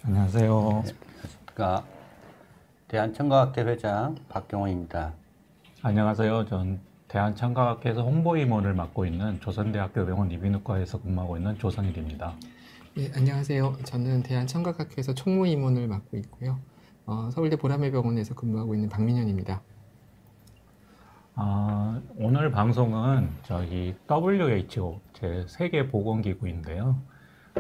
안녕하세요. 안녕하십니까. 대한청각학회 회장 박경호입니다. 안녕하세요. 전 대한청각학회에서 홍보임원을 맡고 있는 조선대학교 병원 이비인후과에서 근무하고 있는 조성일입니다. 네, 안녕하세요. 저는 대한청각학회에서 총무임원을 맡고 있고요. 서울대 보라매병원에서 근무하고 있는 박민현입니다. 오늘 방송은 저희 WHO 제 세계보건기구인데요.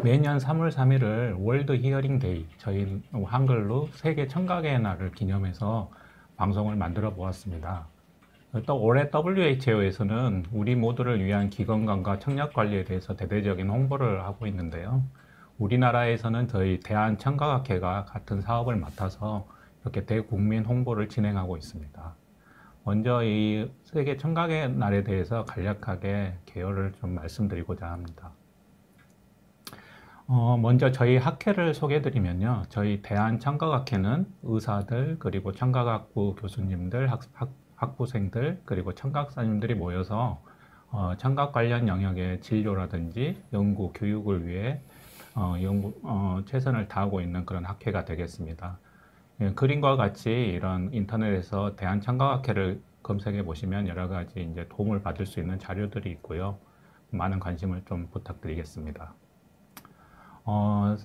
매년 3월 3일을 월드 히어링 데이, 저희 한글로 세계 청각의 날을 기념해서 방송을 만들어 보았습니다. 또 올해 WHO에서는 우리 모두를 위한 기건강과 청력 관리에 대해서 대대적인 홍보를 하고 있는데요. 우리나라에서는 저희 대한청각학회가 같은 사업을 맡아서 이렇게 대국민 홍보를 진행하고 있습니다. 먼저 이 세계 청각의 날에 대해서 간략하게 개요를 좀 말씀드리고자 합니다. 먼저 저희 학회를 소개해드리면요. 저희 대한청각학회는 의사들, 그리고 청각학부 교수님들, 학부생들, 그리고 청각사님들이 모여서 청각 관련 영역의 진료라든지 연구, 교육을 위해 최선을 다하고 있는 그런 학회가 되겠습니다. 예, 그림과 같이 이런 인터넷에서 대한청각학회를 검색해 보시면 여러 가지 이제 도움을 받을 수 있는 자료들이 있고요. 많은 관심을 좀 부탁드리겠습니다.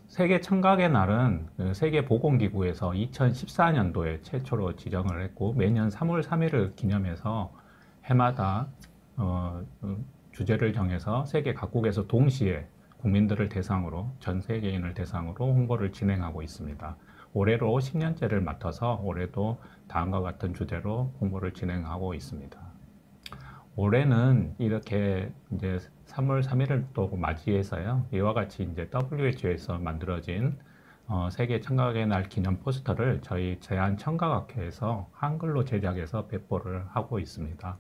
세계 청각의 날은 세계보건기구에서 2014년도에 최초로 지정을 했고 매년 3월 3일을 기념해서 해마다 주제를 정해서 세계 각국에서 동시에 국민들을 대상으로 전 세계인을 대상으로 홍보를 진행하고 있습니다. 올해로 10년째를 맡아서 올해도 다음과 같은 주제로 홍보를 진행하고 있습니다. 올해는 이렇게 이제 3월 3일을 또 맞이해서요. 이와 같이 이제 WHO에서 만들어진 세계 청각의 날 기념 포스터를 저희 대한청각학회에서 한글로 제작해서 배포를 하고 있습니다.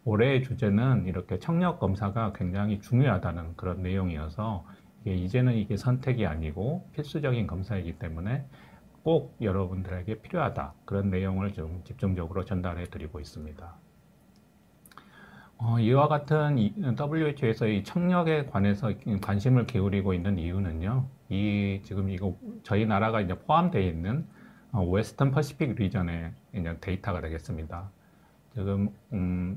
올해의 주제는 이렇게 청력 검사가 굉장히 중요하다는 그런 내용이어서 이제는 이게 선택이 아니고 필수적인 검사이기 때문에 꼭 여러분들에게 필요하다. 그런 내용을 좀 집중적으로 전달해 드리고 있습니다. 이와 같은 WHO에서 이 청력에 관해서 관심을 기울이고 있는 이유는요. 지금 이거 저희 나라가 이제 포함되어 있는 웨스턴 퍼시픽 리전의 이제 데이터가 되겠습니다. 지금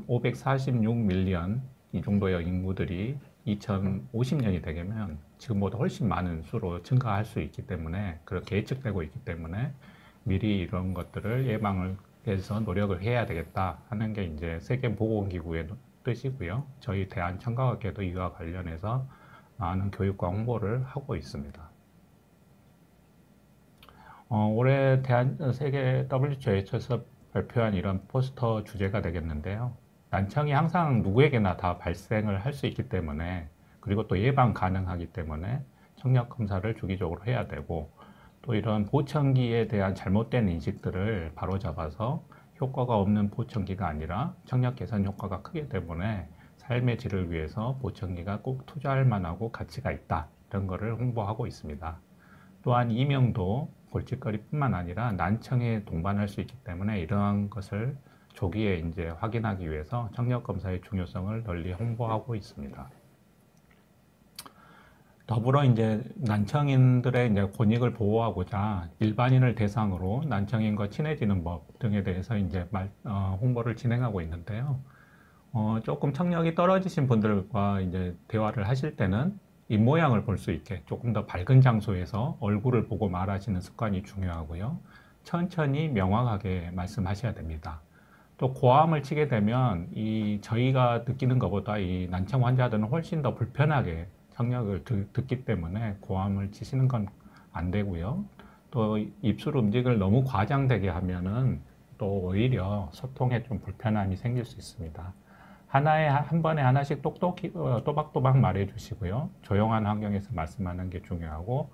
546밀리언 이 정도의 인구들이 2050년이 되면 지금보다 훨씬 많은 수로 증가할 수 있기 때문에 그렇게 예측되고 있기 때문에 미리 이런 것들을 예방을 해서 노력을 해야 되겠다 하는 게 이제 세계보건기구의 뜻이고요. 저희 대한청각학회도 이와 관련해서 많은 교육과 홍보를 하고 있습니다. 올해 세계 WHO에서 발표한 이런 포스터 주제가 되겠는데요. 난청이 항상 누구에게나 다 발생을 할 수 있기 때문에 그리고 또 예방 가능하기 때문에 청력 검사를 주기적으로 해야 되고 또 이런 보청기에 대한 잘못된 인식들을 바로잡아서 효과가 없는 보청기가 아니라 청력 개선 효과가 크기 때문에 삶의 질을 위해서 보청기가 꼭 투자할 만하고 가치가 있다. 이런 거를 홍보하고 있습니다. 또한 이명도 골칫거리뿐만 아니라 난청에 동반할 수 있기 때문에 이러한 것을 조기에 이제 확인하기 위해서 청력 검사의 중요성을 널리 홍보하고 있습니다. 더불어 이제 난청인들의 이제 권익을 보호하고자 일반인을 대상으로 난청인과 친해지는 법 등에 대해서 이제 홍보를 진행하고 있는데요. 조금 청력이 떨어지신 분들과 이제 대화를 하실 때는 입모양을 볼 수 있게 조금 더 밝은 장소에서 얼굴을 보고 말하시는 습관이 중요하고요. 천천히 명확하게 말씀하셔야 됩니다. 또 고함을 치게 되면 저희가 느끼는 것보다 이 난청 환자들은 훨씬 더 불편하게 청력을 듣기 때문에 고함을 치시는 건 안 되고요. 또 입술 움직임을 너무 과장되게 하면은 또 오히려 소통에 좀 불편함이 생길 수 있습니다. 한 번에 하나씩 똑똑히 또박또박 말해 주시고요. 조용한 환경에서 말씀하는 게 중요하고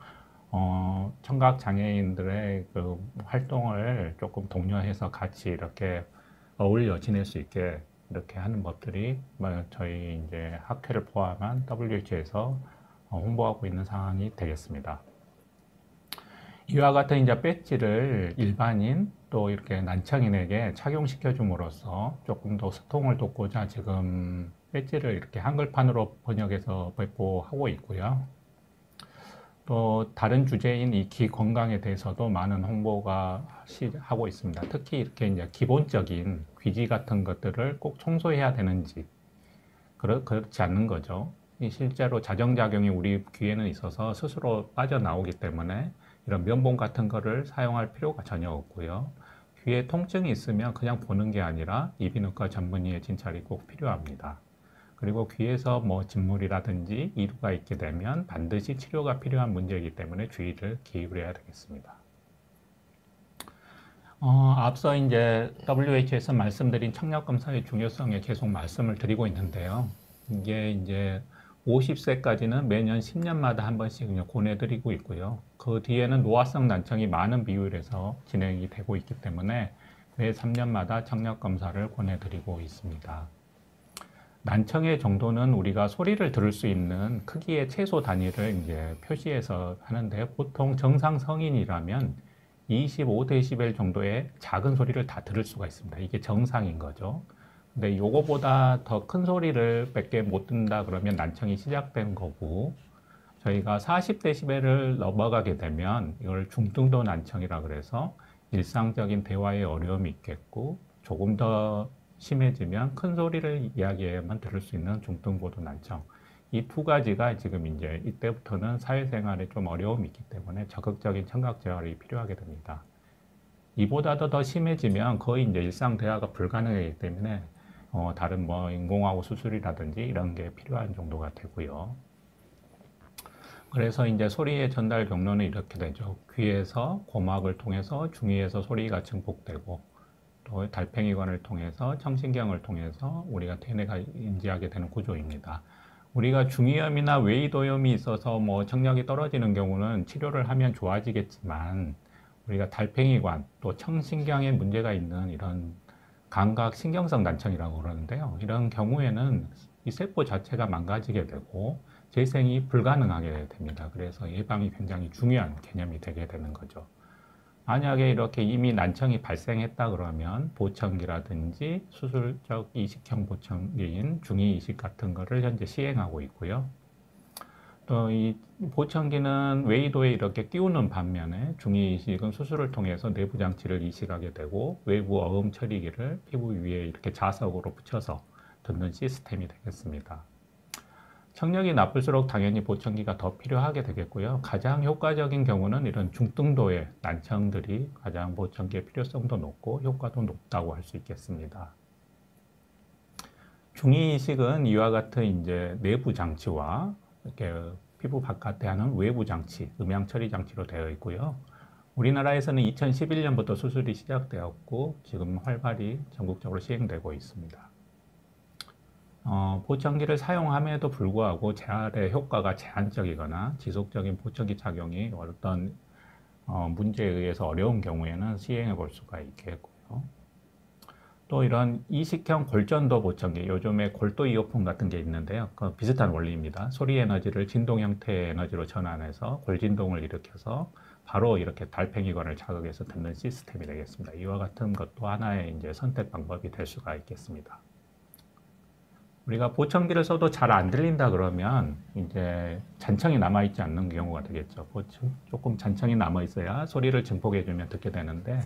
청각 장애인들의 그 활동을 조금 독려해서 같이 이렇게 어울려 지낼 수 있게 이렇게 하는 법들이 저희 이제 학회를 포함한 WHO에서 홍보하고 있는 상황이 되겠습니다. 이와 같은 이제 배지를 일반인 또 이렇게 난청인에게 착용시켜 줌으로써 조금 더 소통을 돕고자 지금 배지를 이렇게 한글판으로 번역해서 배포하고 있고요. 또 다른 주제인 이 귀 건강에 대해서도 많은 홍보가 하고 있습니다. 특히 이렇게 이제 기본적인 귀지 같은 것들을 꼭 청소해야 되는지 그렇지 않는 거죠. 실제로 자정작용이 우리 귀에는 있어서 스스로 빠져나오기 때문에 이런 면봉 같은 거를 사용할 필요가 전혀 없고요. 귀에 통증이 있으면 그냥 보는 게 아니라 이비인후과 전문의의 진찰이 꼭 필요합니다. 그리고 귀에서 뭐 진물이라든지 이루가 있게 되면 반드시 치료가 필요한 문제이기 때문에 주의를 기울여야 되겠습니다. 앞서 이제 WHO에서 말씀드린 청력 검사의 중요성에 계속 말씀을 드리고 있는데요. 이게 이제 50세까지는 매년 10년마다 한 번씩 권해드리고 있고요. 그 뒤에는 노화성 난청이 많은 비율에서 진행이 되고 있기 때문에 매 3년마다 청력 검사를 권해드리고 있습니다. 난청의 정도는 우리가 소리를 들을 수 있는 크기의 최소 단위를 이제 표시해서 하는데 보통 정상 성인이라면 25데시벨 정도의 작은 소리를 다 들을 수가 있습니다. 이게 정상인 거죠. 근데 요거보다 더 큰 소리를 밖에 못 듣는다 그러면 난청이 시작된 거고, 저희가 40데시벨을 넘어가게 되면 이걸 중등도 난청이라 그래서 일상적인 대화에 어려움이 있겠고, 조금 더 심해지면 큰 소리를 이야기해야만 들을 수 있는 중등고도 난청. 이 두 가지가 지금 이제 이때부터는 사회생활에 좀 어려움이 있기 때문에 적극적인 청각 재활이 필요하게 됩니다. 이보다도 더 심해지면 거의 이제 일상 대화가 불가능하기 때문에 다른 뭐 인공화호 수술이라든지 이런 게 필요한 정도가 되고요. 그래서 이제 소리의 전달 경로는 이렇게 되죠. 귀에서 고막을 통해서 중위에서 소리가 증폭되고, 또 달팽이관을 통해서 청신경을 통해서 우리가 퇴뇌가 인지하게 되는 구조입니다. 우리가 중이염이나 외이도염이 있어서 뭐 청력이 떨어지는 경우는 치료를 하면 좋아지겠지만, 우리가 달팽이관 또 청신경에 문제가 있는 이런 감각 신경성 난청이라고 그러는데요. 이런 경우에는 이 세포 자체가 망가지게 되고 재생이 불가능하게 됩니다. 그래서 예방이 굉장히 중요한 개념이 되게 되는 거죠. 만약에 이렇게 이미 난청이 발생했다 그러면 보청기라든지 수술적 이식형 보청기인 중위 이식 같은 거를 현재 시행하고 있고요. 또 이 보청기는 외이도에 이렇게 끼우는 반면에 중위 이식은 수술을 통해서 내부 장치를 이식하게 되고 외부 어음 처리기를 피부 위에 이렇게 자석으로 붙여서 듣는 시스템이 되겠습니다. 청력이 나쁠수록 당연히 보청기가 더 필요하게 되겠고요. 가장 효과적인 경우는 이런 중등도의 난청들이 가장 보청기의 필요성도 높고 효과도 높다고 할 수 있겠습니다. 중위 이식은 이와 같은 이제 내부 장치와 이렇게 피부 바깥에 하는 외부 장치, 음향 처리 장치로 되어 있고요. 우리나라에서는 2011년부터 수술이 시작되었고 지금 활발히 전국적으로 시행되고 있습니다. 보청기를 사용함에도 불구하고 재활의 효과가 제한적이거나 지속적인 보청기 착용이 어떤 문제에 의해서 어려운 경우에는 시행해 볼 수가 있겠고요. 또 이런 이식형 골전도 보청기, 요즘에 골도 이어폰 같은 게 있는데요. 그 비슷한 원리입니다. 소리 에너지를 진동 형태의 에너지로 전환해서 골진동을 일으켜서 바로 이렇게 달팽이관을 자극해서 듣는 시스템이 되겠습니다. 이와 같은 것도 하나의 이제 선택 방법이 될 수가 있겠습니다. 우리가 보청기를 써도 잘 안 들린다 그러면 이제 잔청이 남아있지 않는 경우가 되겠죠. 조금 잔청이 남아있어야 소리를 증폭해주면 듣게 되는데,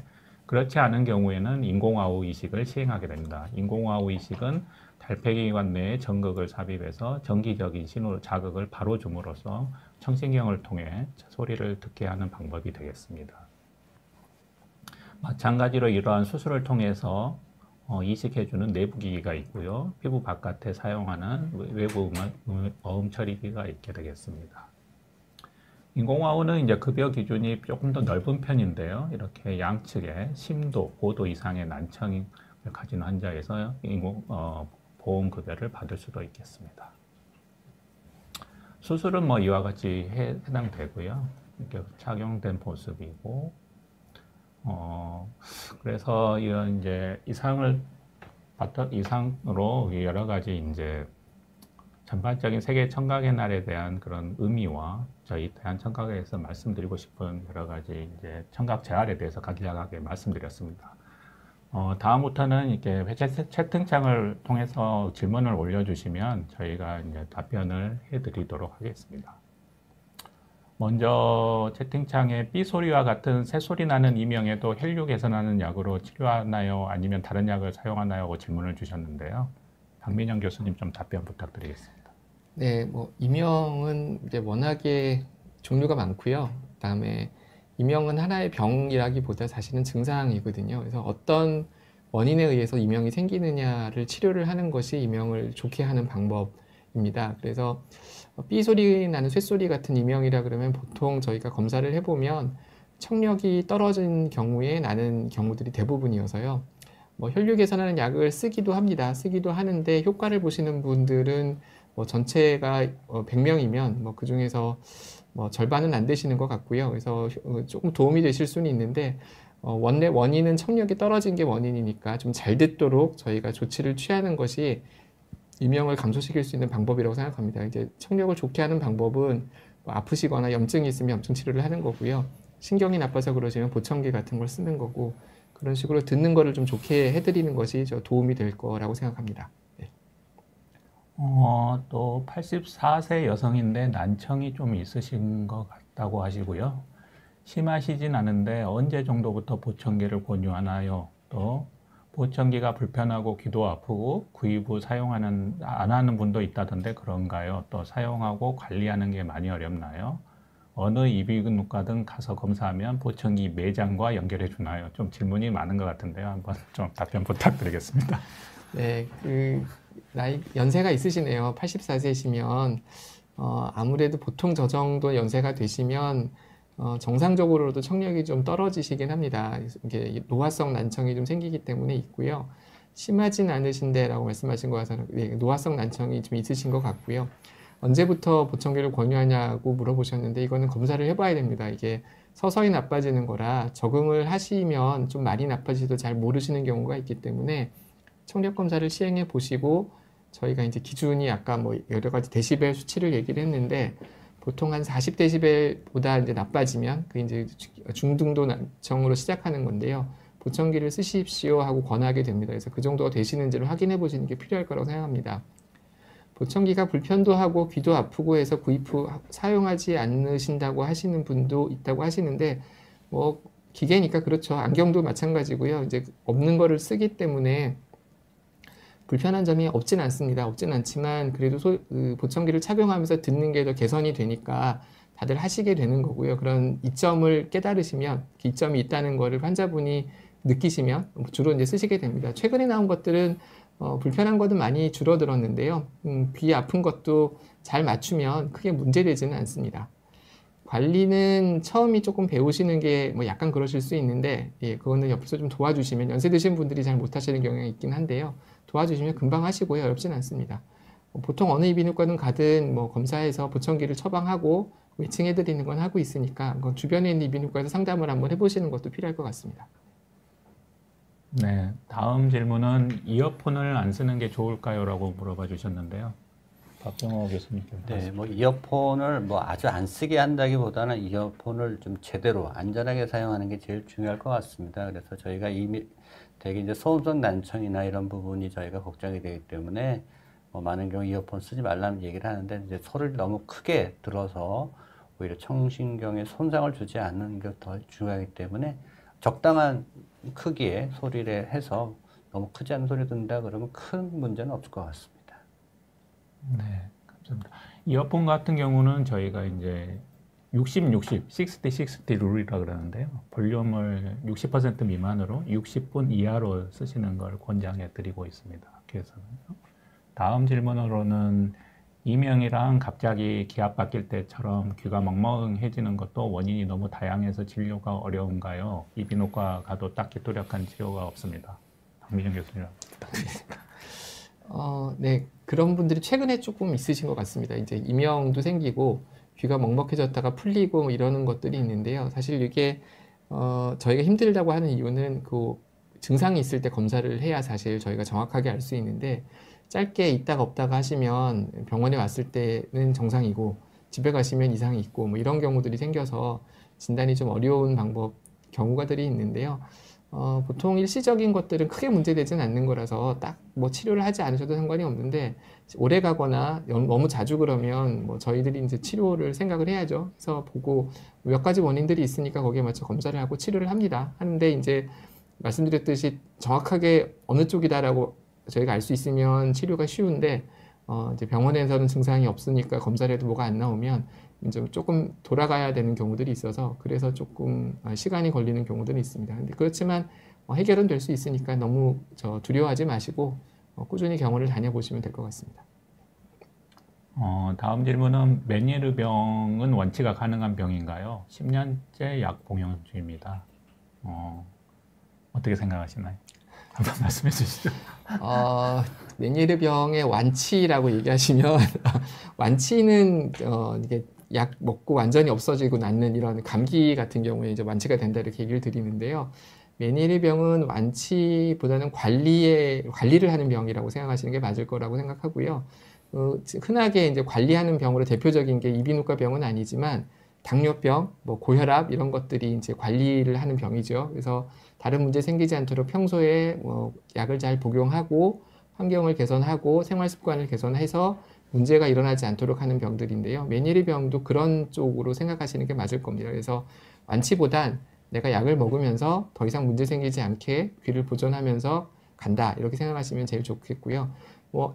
그렇지 않은 경우에는 인공화호 이식을 시행하게 됩니다. 인공화호 이식은 달팽이관 내에 전극을 삽입해서 정기적인 신호 자극을 바로 줌으로써 청신경을 통해 소리를 듣게 하는 방법이 되겠습니다. 마찬가지로 이러한 수술을 통해서 이식해주는 내부 기기가 있고요. 피부 바깥에 사용하는 외부 어음 처리기가 있게 되겠습니다. 인공화호는 이제 급여 기준이 조금 더 넓은 편인데요. 이렇게 양측에 심도, 고도 이상의 난청을 가진 환자에서 보험급여를 받을 수도 있겠습니다. 수술은 뭐 이와 같이 해당되고요. 이렇게 착용된 모습이고, 그래서 이런 이제 이상으로 여러 가지 이제 전반적인 세계 청각의 날에 대한 그런 의미와 저희 대한청각에서 말씀드리고 싶은 여러 가지 이제 청각 재활에 대해서 간략하게 말씀드렸습니다. 다음부터는 이렇게 채팅창을 통해서 질문을 올려주시면 저희가 이제 답변을 해드리도록 하겠습니다. 먼저 채팅창에 삐 소리와 같은 새 소리 나는 이명에도 혈류 개선하는 약으로 치료하나요? 아니면 다른 약을 사용하나요? 하고 질문을 주셨는데요. 박민영 교수님 좀 답변 부탁드리겠습니다. 네, 뭐 이명은 이제 워낙에 종류가 많고요. 그다음에 이명은 하나의 병이라기보다 사실은 증상이거든요. 그래서 어떤 원인에 의해서 이명이 생기느냐를 치료를 하는 것이 이명을 좋게 하는 방법입니다. 그래서 삐 소리 나는 쇳소리 같은 이명이라 그러면 보통 저희가 검사를 해보면 청력이 떨어진 경우에 나는 경우들이 대부분이어서요. 뭐 혈류 개선하는 약을 쓰기도 합니다. 쓰기도 하는데 효과를 보시는 분들은 뭐 전체가 100명이면 뭐 그중에서 뭐 절반은 안 되시는 것 같고요. 그래서 조금 도움이 되실 수는 있는데 원인은 청력이 떨어진 게 원인이니까 좀 잘 됐도록 저희가 조치를 취하는 것이 이명을 감소시킬 수 있는 방법이라고 생각합니다. 이제 청력을 좋게 하는 방법은 뭐 아프시거나 염증이 있으면 염증 치료를 하는 거고요. 신경이 나빠서 그러시면 보청기 같은 걸 쓰는 거고 그런 식으로 듣는 거를 좀 좋게 해드리는 것이 도움이 될 거라고 생각합니다. 네. 또 84세 여성인데 난청이 좀 있으신 것 같다고 하시고요. 심하시진 않은데 언제 정도부터 보청기를 권유하나요? 또 보청기가 불편하고 귀도 아프고 구입 후 안 하는 분도 있다던데 그런가요? 또 사용하고 관리하는 게 많이 어렵나요? 어느 이비인후과든 가서 검사하면 보청기 매장과 연결해 주나요? 좀 질문이 많은 것 같은데요. 한번 좀 답변 부탁드리겠습니다. 네, 연세가 있으시네요. 84세시면 아무래도 보통 저 정도 연세가 되시면 정상적으로도 청력이 좀 떨어지시긴 합니다. 이게 노화성 난청이 좀 생기기 때문에 있고요. 심하진 않으신데라고 말씀하신 것 같아서 네, 노화성 난청이 좀 있으신 것 같고요. 언제부터 보청기를 권유하냐고 물어보셨는데 이거는 검사를 해봐야 됩니다. 이게 서서히 나빠지는 거라 적응을 하시면 좀 많이 나빠지도 잘 모르시는 경우가 있기 때문에 청력 검사를 시행해 보시고 저희가 이제 기준이 아까 뭐 여러 가지 데시벨 수치를 얘기를 했는데 보통 한 40데시벨보다 이제 나빠지면 그 이제 중등도 난청으로 시작하는 건데요. 보청기를 쓰십시오 하고 권하게 됩니다. 그래서 그 정도가 되시는지를 확인해 보시는 게 필요할 거라고 생각합니다. 보청기가 불편도 하고 귀도 아프고 해서 구입 후 사용하지 않으신다고 하시는 분도 있다고 하시는데 뭐 기계니까 그렇죠. 안경도 마찬가지고요. 이제 없는 거를 쓰기 때문에 불편한 점이 없진 않습니다. 없진 않지만 그래도 보청기를 착용하면서 듣는 게 더 개선이 되니까 다들 하시게 되는 거고요. 그런 이점을 깨달으시면 이점이 있다는 거를 환자분이 느끼시면 주로 이제 쓰시게 됩니다. 최근에 나온 것들은 불편한 것은 많이 줄어들었는데요. 귀 아픈 것도 잘 맞추면 크게 문제되지는 않습니다. 관리는 처음이 조금 배우시는 게 뭐 약간 그러실 수 있는데 예, 그거는 옆에서 좀 도와주시면 연세 드신 분들이 잘 못하시는 경향이 있긴 한데요. 도와주시면 금방 하시고요. 어렵진 않습니다. 보통 어느 이비인후과든 가든 뭐 검사해서 보청기를 처방하고 외칭해드리는 건 하고 있으니까 그건 주변에 있는 이비인후과에서 상담을 한번 해보시는 것도 필요할 것 같습니다. 네, 다음 질문은 이어폰을 안 쓰는 게 좋을까요? 라고 물어봐 주셨는데요. 박병호 교수님. 네, 뭐 이어폰을 뭐 아주 안 쓰게 한다기보다는 이어폰을 좀 제대로 안전하게 사용하는 게 제일 중요할 것 같습니다. 그래서 저희가 이미 되게 이제 소음성 난청이나 이런 부분이 저희가 걱정이 되기 때문에 뭐 많은 경우 이어폰 쓰지 말라는 얘기를 하는데 이제 소리를 너무 크게 들어서 오히려 청신경에 손상을 주지 않는 게 더 중요하기 때문에 적당한 크기의 소리를 해서 너무 크지 않은 소리 듣는다 그러면 큰 문제는 없을 것 같습니다. 네, 감사합니다. 이어폰 같은 경우는 저희가 이제 60, 60 룰이라 그러는데요. 볼륨을 60% 미만으로 60분 이하로 쓰시는 걸 권장해 드리고 있습니다. 학교에서는. 다음 질문으로는 이명이랑 갑자기 기압 바뀔 때처럼 귀가 멍멍해지는 것도 원인이 너무 다양해서 진료가 어려운가요? 이비인후과 가도 딱히 뚜렷한 치료가 없습니다. 박민영 교수님 부탁드리겠습니다. 네, 그런 분들이 최근에 조금 있으신 것 같습니다. 이제 이명도 생기고 귀가 먹먹해졌다가 풀리고 뭐 이러는 것들이 있는데요. 사실 이게 저희가 힘들다고 하는 이유는 그 증상이 있을 때 검사를 해야 사실 저희가 정확하게 알 수 있는데 짧게 있다가 없다가 하시면 병원에 왔을 때는 정상이고 집에 가시면 이상이 있고 뭐 이런 경우들이 생겨서 진단이 좀 어려운 경우가들이 있는데요. 보통 일시적인 것들은 크게 문제되지는 않는 거라서 딱 뭐 치료를 하지 않으셔도 상관이 없는데 오래 가거나 너무 자주 그러면 뭐 저희들이 이제 치료를 생각을 해야죠. 그래서 보고 몇 가지 원인들이 있으니까 거기에 맞춰 검사를 하고 치료를 합니다. 하는데 이제 말씀드렸듯이 정확하게 어느 쪽이다라고 저희가 알 수 있으면 치료가 쉬운데 이제 병원에서는 증상이 없으니까 검사를 해도 뭐가 안 나오면 이제 조금 돌아가야 되는 경우들이 있어서 그래서 조금 시간이 걸리는 경우들이 있습니다. 근데 그렇지만 해결은 될 수 있으니까 너무 두려워하지 마시고 꾸준히 병원을 다녀보시면 될 것 같습니다. 다음 질문은 메니에르병은 원치가 가능한 병인가요? 10년째 약 복용 중입니다. 어떻게 생각하시나요? 한번 말씀해 주시죠. 메니에르병의 완치라고 얘기하시면 완치는 이게 약 먹고 완전히 없어지고 낫는 이런 감기 같은 경우에 이제 완치가 된다 이렇게 얘기를 드리는데요. 메니에르병은 완치보다는 관리를 하는 병이라고 생각하시는 게 맞을 거라고 생각하고요. 흔하게 이제 관리하는 병으로 대표적인 게 이비인후과 병은 아니지만 당뇨병, 뭐 고혈압 이런 것들이 이제 관리를 하는 병이죠. 그래서 다른 문제 생기지 않도록 평소에 약을 잘 복용하고 환경을 개선하고 생활 습관을 개선해서 문제가 일어나지 않도록 하는 병들인데요. 메니에르병도 그런 쪽으로 생각하시는 게 맞을 겁니다. 그래서 완치보단 내가 약을 먹으면서 더 이상 문제 생기지 않게 귀를 보존하면서 간다 이렇게 생각하시면 제일 좋겠고요.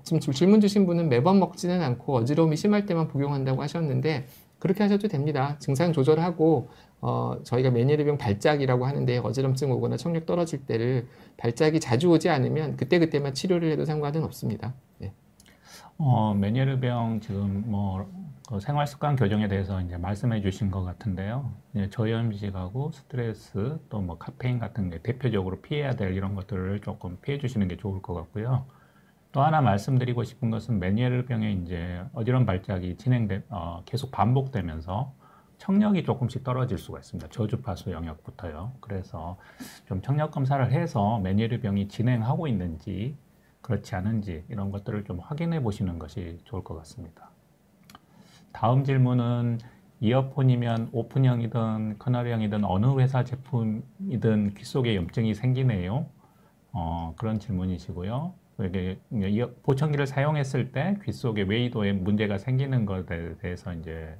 지금 질문 주신 분은 매번 먹지는 않고 어지러움이 심할 때만 복용한다고 하셨는데 그렇게 하셔도 됩니다. 증상 조절하고 저희가 메니에르병 발작이라고 하는데 어지럼증 오거나 청력 떨어질 때를 발작이 자주 오지 않으면 그때그때만 치료를 해도 상관은 없습니다. 네. 메니에르병 지금 그 생활 습관 교정에 대해서 이제 말씀해 주신 것 같은데요. 이제 저염식하고 스트레스 또 뭐 카페인 같은 게 대표적으로 피해야 될 이런 것들을 조금 피해 주시는 게 좋을 것 같고요. 또 하나 말씀드리고 싶은 것은 메니에르병의 이제 어지러운 발작이 계속 반복되면서 청력이 조금씩 떨어질 수가 있습니다. 저주파수 영역부터요. 그래서 좀 청력 검사를 해서 메니에르병이 진행하고 있는지 그렇지 않은지 이런 것들을 좀 확인해 보시는 것이 좋을 것 같습니다. 다음 질문은 이어폰이면 오픈형이든 커널형이든 어느 회사 제품이든 귀 속에 염증이 생기네요. 그런 질문이시고요. 이게 보청기를 사용했을 때 귀 속에 웨이도에 문제가 생기는 것에 대해서 이제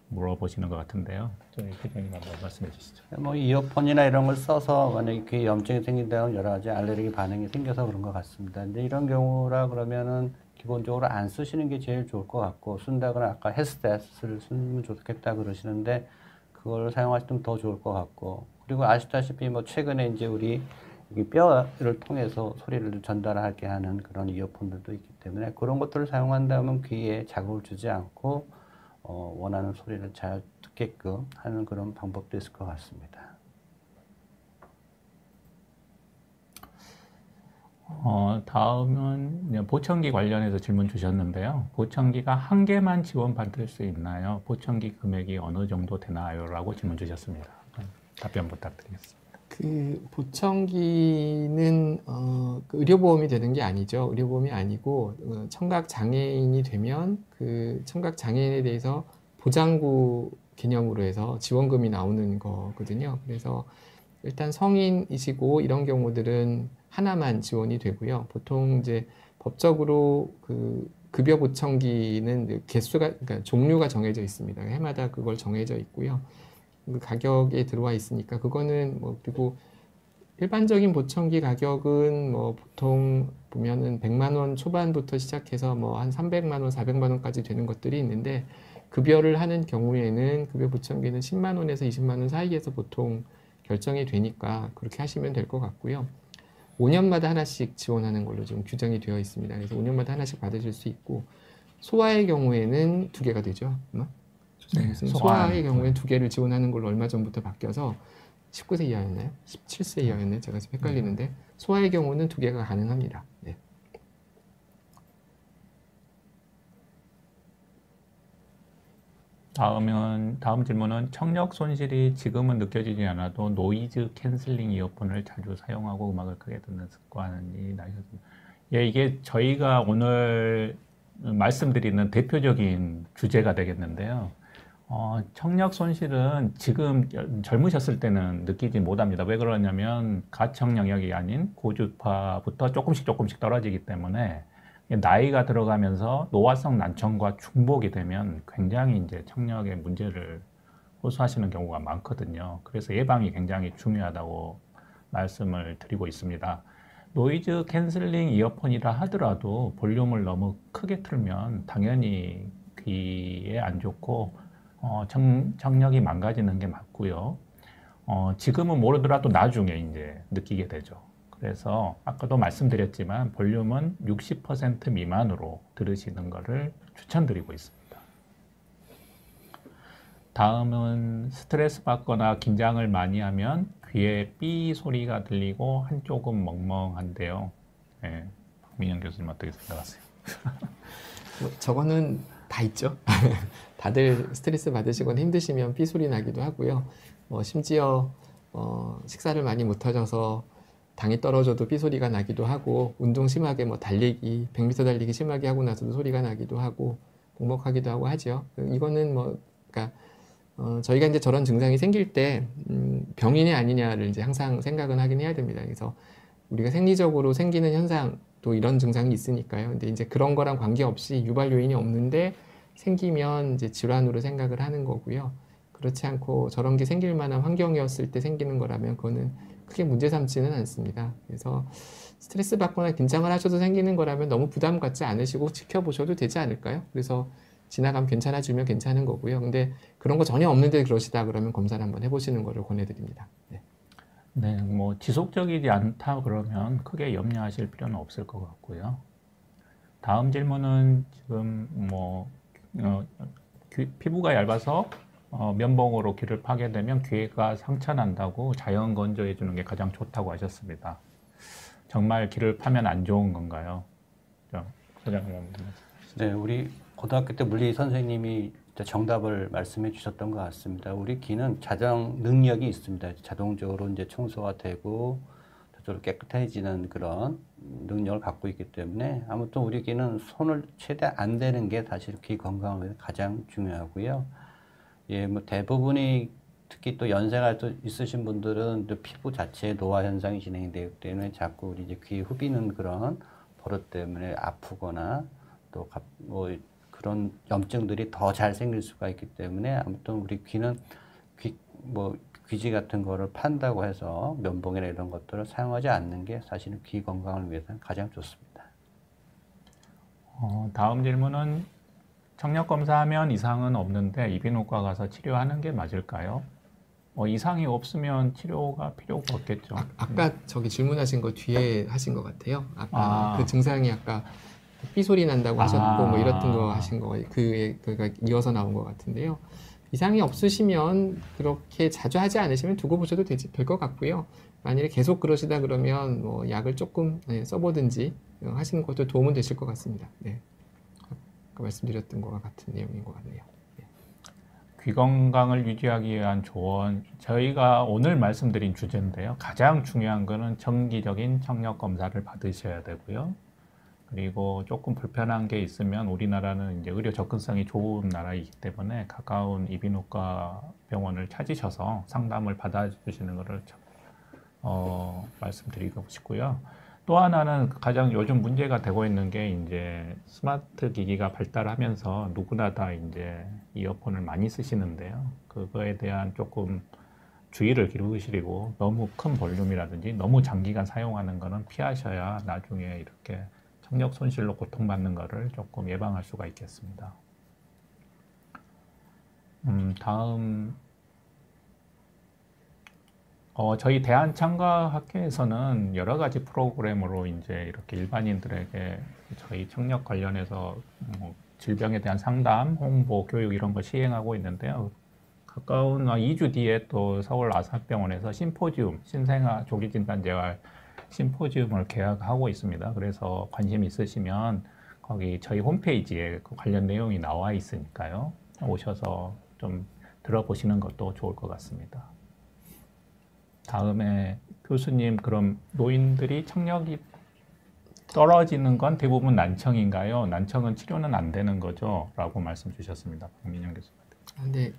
물어보시는 것 같은데요. 저희 대표님 한번 말씀해 주시죠. 뭐 이어폰이나 이런 걸 써서 만약에 귀에 염증이 생긴다면 여러 가지 알레르기 반응이 생겨서 그런 것 같습니다. 근데 이런 경우라 그러면은 기본적으로 안 쓰시는 게 제일 좋을 것 같고 쓴다거나 아까 헤드셋을 쓰면 좋겠다 그러시는데 그걸 사용하시면 더 좋을 것 같고 그리고 아시다시피 뭐 최근에 이제 우리 뼈를 통해서 소리를 전달하게 하는 그런 이어폰들도 있기 때문에 그런 것들을 사용한다면 귀에 자극을 주지 않고 원하는 소리를 잘 듣게끔 하는 그런 방법도 있을 것 같습니다. 다음은 보청기 관련해서 질문 주셨는데요. 보청기가 한 개만 지원받을 수 있나요? 보청기 금액이 어느 정도 되나요? 라고 질문 주셨습니다. 답변 부탁드리겠습니다. 그 보청기는 의료보험이 되는 게 아니죠. 의료보험이 아니고 청각 장애인이 되면 그 청각 장애인에 대해서 보장구 개념으로 해서 지원금이 나오는 거거든요. 그래서 일단 성인이시고 이런 경우들은 하나만 지원이 되고요. 보통 이제 법적으로 그 급여 보청기는 그러니까 종류가 정해져 있습니다. 해마다 그걸 정해져 있고요. 그 가격에 들어와 있으니까 그거는 그리고 일반적인 보청기 가격은 보통 보면은 100만 원 초반부터 시작해서 한 300만 원, 400만 원까지 되는 것들이 있는데 급여를 하는 경우에는 급여 보청기는 10만 원에서 20만 원 사이에서 보통 결정이 되니까 그렇게 하시면 될 것 같고요. 5년마다 하나씩 지원하는 걸로 좀 규정이 되어 있습니다. 그래서 5년마다 하나씩 받으실 수 있고 소아의 경우에는 2개가 되죠. 네, 소아의 경우에 2개를 지원하는 걸로 얼마 전부터 바뀌어서 19세 이하였나요? 17세 이하였나요? 제가 지금 헷갈리는데 소아의 경우는 2개가 가능합니다. 네. 다음 질문은 청력 손실이 지금은 느껴지지 않아도 노이즈 캔슬링 이어폰을 자주 사용하고 음악을 크게 듣는 습관이 나셨습니다. 예, 이게 저희가 오늘 말씀드리는 대표적인 주제가 되겠는데요. 청력 손실은 지금 젊으셨을 때는 느끼지 못합니다. 왜 그러냐면 가청 영역이 아닌 고주파부터 조금씩 떨어지기 때문에 나이가 들어가면서 노화성 난청과 중복이 되면 굉장히 이제 청력에 문제를 호소하시는 경우가 많거든요. 그래서 예방이 굉장히 중요하다고 말씀을 드리고 있습니다. 노이즈 캔슬링 이어폰이라 하더라도 볼륨을 너무 크게 틀면 당연히 귀에 안 좋고 청력이 망가지는 게 맞고요. 지금은 모르더라도 나중에 이제 느끼게 되죠. 그래서 아까도 말씀드렸지만 볼륨은 60% 미만으로 들으시는 것을 추천드리고 있습니다. 다음은 스트레스 받거나 긴장을 많이 하면 귀에 삐 소리가 들리고 한쪽은 멍멍한데요. 네, 박민영 교수님 어떻게 생각하세요? 저거는 다 있죠. 다들 스트레스 받으시거나 힘드시면 삐 소리 나기도 하고요. 심지어 식사를 많이 못 하셔서 당이 떨어져도 삐 소리가 나기도 하고, 운동 심하게 달리기 100m 달리기 심하게 하고 나서도 소리가 나기도 하고 먹먹하기도 하고 하죠. 이거는 그러니까 저희가 이제 저런 증상이 생길 때 병이냐 아니냐를 이제 항상 생각은 하긴 해야 됩니다. 그래서 우리가 생리적으로 생기는 현상 또 이런 증상이 있으니까요. 근데 이제 그런 거랑 관계없이 유발 요인이 없는데 생기면 이제 질환으로 생각을 하는 거고요. 그렇지 않고 저런 게 생길 만한 환경이었을 때 생기는 거라면 그거는 크게 문제 삼지는 않습니다. 그래서 스트레스 받거나 긴장을 하셔도 생기는 거라면 너무 부담 갖지 않으시고 지켜보셔도 되지 않을까요? 그래서 지나가면 괜찮아지면 괜찮은 거고요. 근데 그런 거 전혀 없는데 그러시다 그러면 검사를 한번 해보시는 거를 권해드립니다. 네. 네, 뭐 지속적이지 않다 그러면 크게 염려하실 필요는 없을 것 같고요. 다음 질문은 지금 피부가 얇아서 면봉으로 귀를 파게 되면 귀가 상처난다고 자연 건조해 주는 게 가장 좋다고 하셨습니다. 정말 귀를 파면 안 좋은 건가요? 소장님. 네, 우리 고등학교 때 물리 선생님이 정답을 말씀해 주셨던 것 같습니다. 우리 귀는 자정 능력이 있습니다. 자동적으로 이제 청소가 되고 저절로 깨끗해지는 그런 능력을 갖고 있기 때문에 아무튼 우리 귀는 손을 최대 안 대는 게 사실 귀 건강을 위해서 가장 중요하고요. 예, 대부분이 특히 또 연세가 또 있으신 분들은 또 피부 자체에 노화 현상이 진행이 되기 때문에 자꾸 우리 이제 귀 후비는 그런 버릇 때문에 아프거나 또 그런 염증들이 더 잘 생길 수가 있기 때문에 아무튼 우리 귀는 귀지 같은 거를 판다고 해서 면봉이나 이런 것들을 사용하지 않는 게 사실은 귀 건강을 위해서는 가장 좋습니다. 다음 질문은 청력 검사하면 이상은 없는데 이비인후과 가서 치료하는 게 맞을까요? 이상이 없으면 치료가 필요가 없겠죠. 아까 저기 질문하신 거 뒤에 하신 것 같아요. 아까 그 증상이 아까 삐 소리 난다고 하셨고 이렇던 거 하신 거 그가 이어서 나온 것 같은데요. 이상이 없으시면 그렇게 자주 하지 않으시면 두고 보셔도 될 것 같고요. 만약에 계속 그러시다 그러면 약을 조금 써보든지 하시는 것도 도움은 되실 것 같습니다. 네. 아까 말씀드렸던 것과 같은 내용인 것 같네요. 네. 귀 건강을 유지하기 위한 조언, 저희가 오늘 말씀드린 주제인데요. 가장 중요한 거는 정기적인 청력 검사를 받으셔야 되고요. 그리고 조금 불편한 게 있으면 우리나라는 이제 의료 접근성이 좋은 나라이기 때문에 가까운 이비인후과 병원을 찾으셔서 상담을 받아주시는 것을 말씀드리고 싶고요. 또 하나는 가장 요즘 문제가 되고 있는 게 이제 스마트 기기가 발달하면서 누구나 다 이제 이어폰을 많이 쓰시는데요. 그거에 대한 조금 주의를 기울이시고 너무 큰 볼륨이라든지 너무 장기간 사용하는 거는 피하셔야 나중에 이렇게 청력 손실로 고통받는 것을 조금 예방할 수가 있겠습니다. 다음 저희 대한청각학회에서는 여러 가지 프로그램으로 이제 이렇게 일반인들에게 저희 청력 관련해서 질병에 대한 상담, 홍보, 교육 이런 거 시행하고 있는데요. 가까운 2주 뒤에 또 서울 아산병원에서 심포지움, 신생아 조기진단재활 심포지움을 계획하고 있습니다. 그래서 관심 있으시면 거기 저희 홈페이지에 그 관련 내용이 나와 있으니까요. 오셔서 좀 들어보시는 것도 좋을 것 같습니다. 다음에 교수님, 그럼 노인들이 청력이 떨어지는 건 대부분 난청인가요? 난청은 치료는 안 되는 거죠? 라고 말씀 주셨습니다. 박민영 교수님. 근데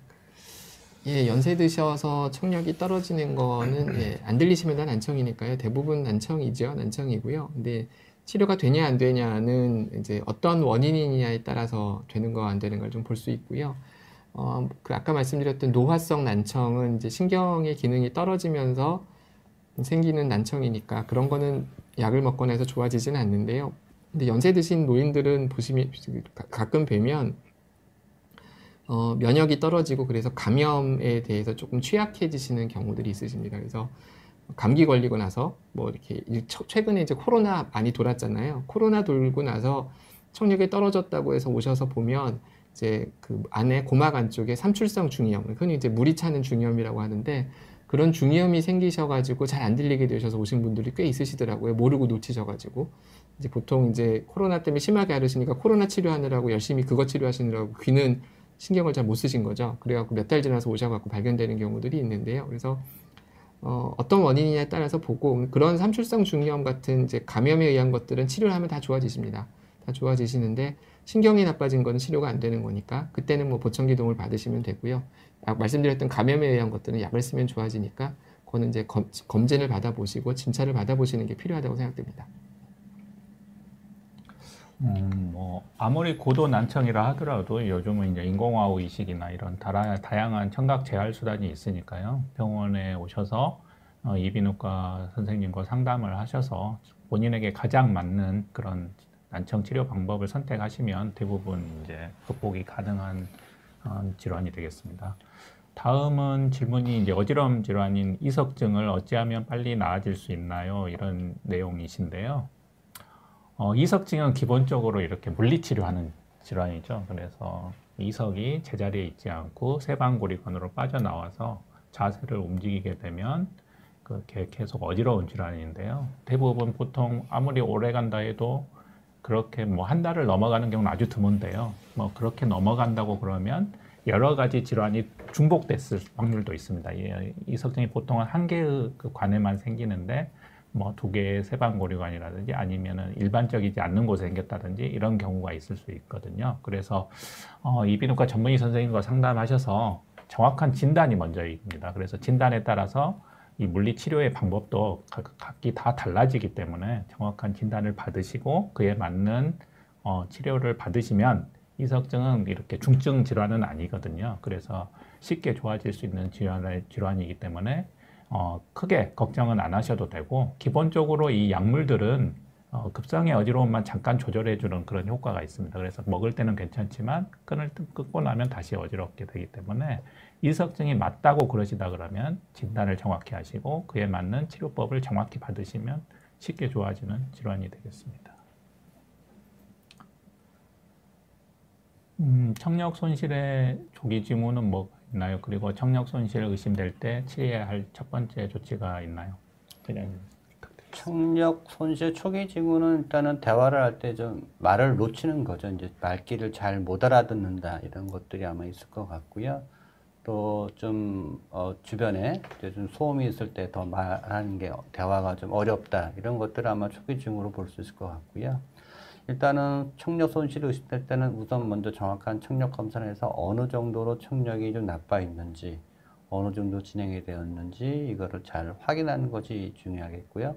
예, 연세 드셔서 청력이 떨어지는 거는 예, 안 들리시면 다 난청이니까요. 대부분 난청이죠. 난청이고요. 근데 치료가 되냐 안 되냐는 이제 어떤 원인이냐에 따라서 되는 거 안 되는 걸 좀 볼 수 있고요. 그 아까 말씀드렸던 노화성 난청은 이제 신경의 기능이 떨어지면서 생기는 난청이니까 그런 거는 약을 먹거나 해서 좋아지지는 않는데요. 근데 연세 드신 노인들은 보시면 가끔 뵈면 면역이 떨어지고 그래서 감염에 대해서 조금 취약해지시는 경우들이 있으십니다. 그래서 감기 걸리고 나서 뭐 이렇게 최근에 이제 코로나 많이 돌았잖아요. 코로나 돌고 나서 청력이 떨어졌다고 해서 오셔서 보면 이제 그 안에 고막 안쪽에 삼출성 중이염, 흔히 이제 물이 차는 중이염이라고 하는데 그런 중이염이 생기셔가지고 잘 안 들리게 되셔서 오신 분들이 꽤 있으시더라고요. 모르고 놓치셔가지고 이제 보통 이제 코로나 때문에 심하게 앓으시니까 코로나 치료하느라고 열심히 그거 치료하시느라고 귀는 신경을 잘 못 쓰신 거죠. 그래갖고 몇 달 지나서 오셔갖고 발견되는 경우들이 있는데요. 그래서 어떤 원인이냐에 따라서 보고 그런 삼출성 중이염 같은 이제 감염에 의한 것들은 치료를 하면 다 좋아지십니다. 다 좋아지시는데 신경이 나빠진 거는 치료가 안 되는 거니까 그때는 뭐 보청기 도움을 받으시면 되고요. 말씀드렸던 감염에 의한 것들은 약을 쓰면 좋아지니까 그거는 이제 검진을 받아보시고 진찰을 받아보시는 게 필요하다고 생각됩니다. 뭐 아무리 고도 난청이라 하더라도 요즘은 이제 인공화호 이식이나 이런 다양한 청각 재활 수단이 있으니까요. 병원에 오셔서 이비인후과 선생님과 상담을 하셔서 본인에게 가장 맞는 그런 난청 치료 방법을 선택하시면 대부분 이제 극복이 가능한 질환이 되겠습니다. 다음은 질문이 이제 어지러움 질환인 이석증을 어찌하면 빨리 나아질 수 있나요? 이런 내용이신데요. 이석증은 기본적으로 이렇게 물리치료하는 질환이죠. 그래서 이석이 제자리에 있지 않고 세방고리관으로 빠져나와서 자세를 움직이게 되면 그렇게 계속 어지러운 질환인데요. 대부분 보통 아무리 오래 간다 해도 그렇게 뭐 한 달을 넘어가는 경우는 아주 드문데요. 뭐 그렇게 넘어간다고 그러면 여러 가지 질환이 중복됐을 확률도 있습니다. 이석증이 보통 한 개의 그 관에만 생기는데 뭐 두 개의 세방고리관이라든지 아니면은 일반적이지 않는 곳에 생겼다든지 이런 경우가 있을 수 있거든요. 그래서 이비인후과 전문의 선생님과 상담하셔서 정확한 진단이 먼저입니다. 그래서 진단에 따라서 이 물리치료의 방법도 각기 다 달라지기 때문에 정확한 진단을 받으시고 그에 맞는 치료를 받으시면 이석증은 이렇게 중증 질환은 아니거든요. 그래서 쉽게 좋아질 수 있는 질환이기 때문에 크게 걱정은 안 하셔도 되고 기본적으로 이 약물들은 급성의 어지러움만 잠깐 조절해주는 그런 효과가 있습니다. 그래서 먹을 때는 괜찮지만 끊고 나면 다시 어지럽게 되기 때문에 이석증이 맞다고 그러시다 그러면 진단을 정확히 하시고 그에 맞는 치료법을 정확히 받으시면 쉽게 좋아지는 질환이 되겠습니다. 청력 손실의 조기 징후는 뭐가 있나요? 그리고 청력 손실 의심될 때 치료해야 할 첫 번째 조치가 있나요? 청력 손실 초기 징후는 일단은 대화를 할 때 좀 말을 놓치는 거죠. 이제 말귀를 잘 못 알아듣는다 이런 것들이 아마 있을 것 같고요. 또 좀 주변에 이제 좀 소음이 있을 때 더 말하는 게 대화가 좀 어렵다 이런 것들을 아마 초기 징후로 볼 수 있을 것 같고요. 일단은 청력 손실을 의심될 때는 우선 먼저 정확한 청력 검사를 해서 어느 정도로 청력이 좀 나빠 있는지 어느 정도 진행이 되었는지 이거를 잘 확인하는 것이 중요하겠고요.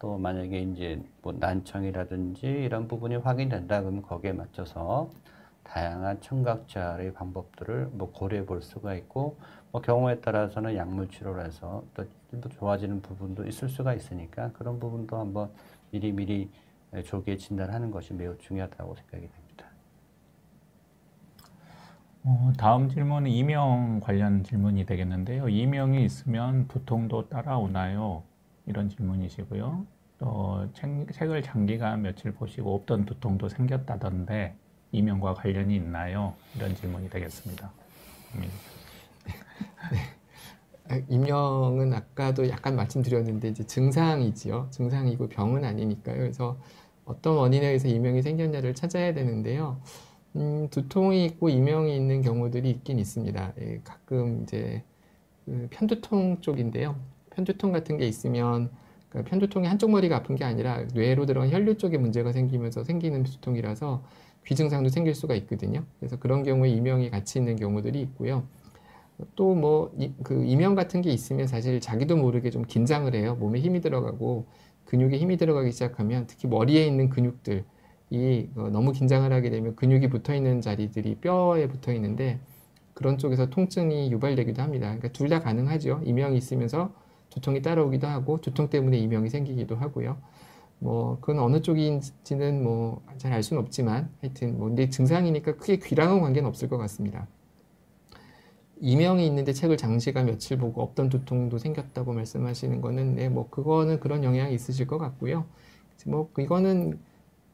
또 만약에 이제 뭐 난청이라든지 이런 부분이 확인된다 그러면 거기에 맞춰서 다양한 청각 재활의 방법들을 뭐 고려해 볼 수가 있고 뭐 경우에 따라서는 약물 치료를 해서 또 좋아지는 부분도 있을 수가 있으니까 그런 부분도 한번 미리미리 조기에 진단하는 것이 매우 중요하다고 생각이 됩니다. 다음 질문은 이명 관련 질문이 되겠는데요. 이명이 있으면 두통도 따라오나요? 이런 질문이시고요. 또 책을 장기간 며칠 보시고 없던 두통도 생겼다던데 이명과 관련이 있나요? 이런 질문이 되겠습니다. 이명은 아까도 약간 말씀드렸는데 이제 증상이지요. 증상이고 병은 아니니까요. 그래서 어떤 원인에 의해서 이명이 생겼냐를 찾아야 되는데요. 두통이 있고 이명이 있는 경우들이 있긴 있습니다. 예, 가끔 이제 그 편두통 쪽인데요. 편두통 같은 게 있으면 그러니까 편두통이 한쪽 머리가 아픈 게 아니라 뇌로 들어간 혈류 쪽에 문제가 생기면서 생기는 두통이라서 귀증상도 생길 수가 있거든요. 그래서 그런 경우에 이명이 같이 있는 경우들이 있고요. 또 뭐 그 이명 같은 게 있으면 사실 자기도 모르게 좀 긴장을 해요. 몸에 힘이 들어가고 근육에 힘이 들어가기 시작하면 특히 머리에 있는 근육들이 너무 긴장을 하게 되면 근육이 붙어 있는 자리들이 뼈에 붙어 있는데 그런 쪽에서 통증이 유발되기도 합니다. 그러니까 둘 다 가능하죠. 이명이 있으면서 두통이 따라오기도 하고 두통 때문에 이명이 생기기도 하고요. 뭐 그건 어느 쪽인지는 뭐 잘 알 수는 없지만 하여튼 뭐 근데 증상이니까 크게 귀랑은 관계는 없을 것 같습니다. 이명이 있는데 책을 장시간 며칠 보고 없던 두통도 생겼다고 말씀하시는 거는 네, 뭐 그거는 그런 영향이 있으실 것 같고요. 뭐 이거는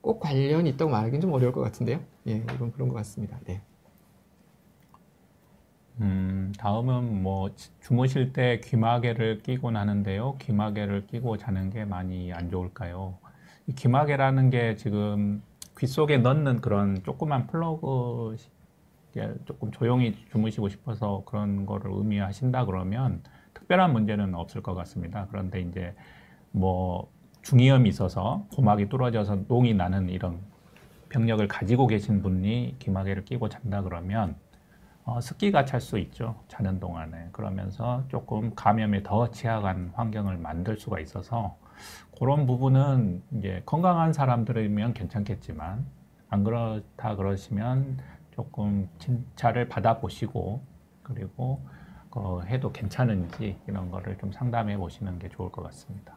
꼭 관련이 있다고 말하기는 좀 어려울 것 같은데요. 예, 이건 그런 것 같습니다. 네. 다음은 뭐 주무실 때 귀마개를 끼고 나는데요. 귀마개를 끼고 자는 게 많이 안 좋을까요? 이 귀마개라는 게 지금 귀 속에 넣는 그런 조그만 플러그 조금 조용히 주무시고 싶어서 그런 거를 의미하신다 그러면 특별한 문제는 없을 것 같습니다. 그런데 이제 뭐 중이염이 있어서 고막이 뚫어져서 농이 나는 이런 병력을 가지고 계신 분이 귀마개를 끼고 잔다 그러면 습기가 찰 수 있죠. 자는 동안에. 그러면서 조금 감염에 더 취약한 환경을 만들 수가 있어서 그런 부분은 이제 건강한 사람들이면 괜찮겠지만 안 그렇다 그러시면 조금 진찰을 받아보시고 그리고 해도 괜찮은지 이런 거를 좀 상담해 보시는 게 좋을 것 같습니다.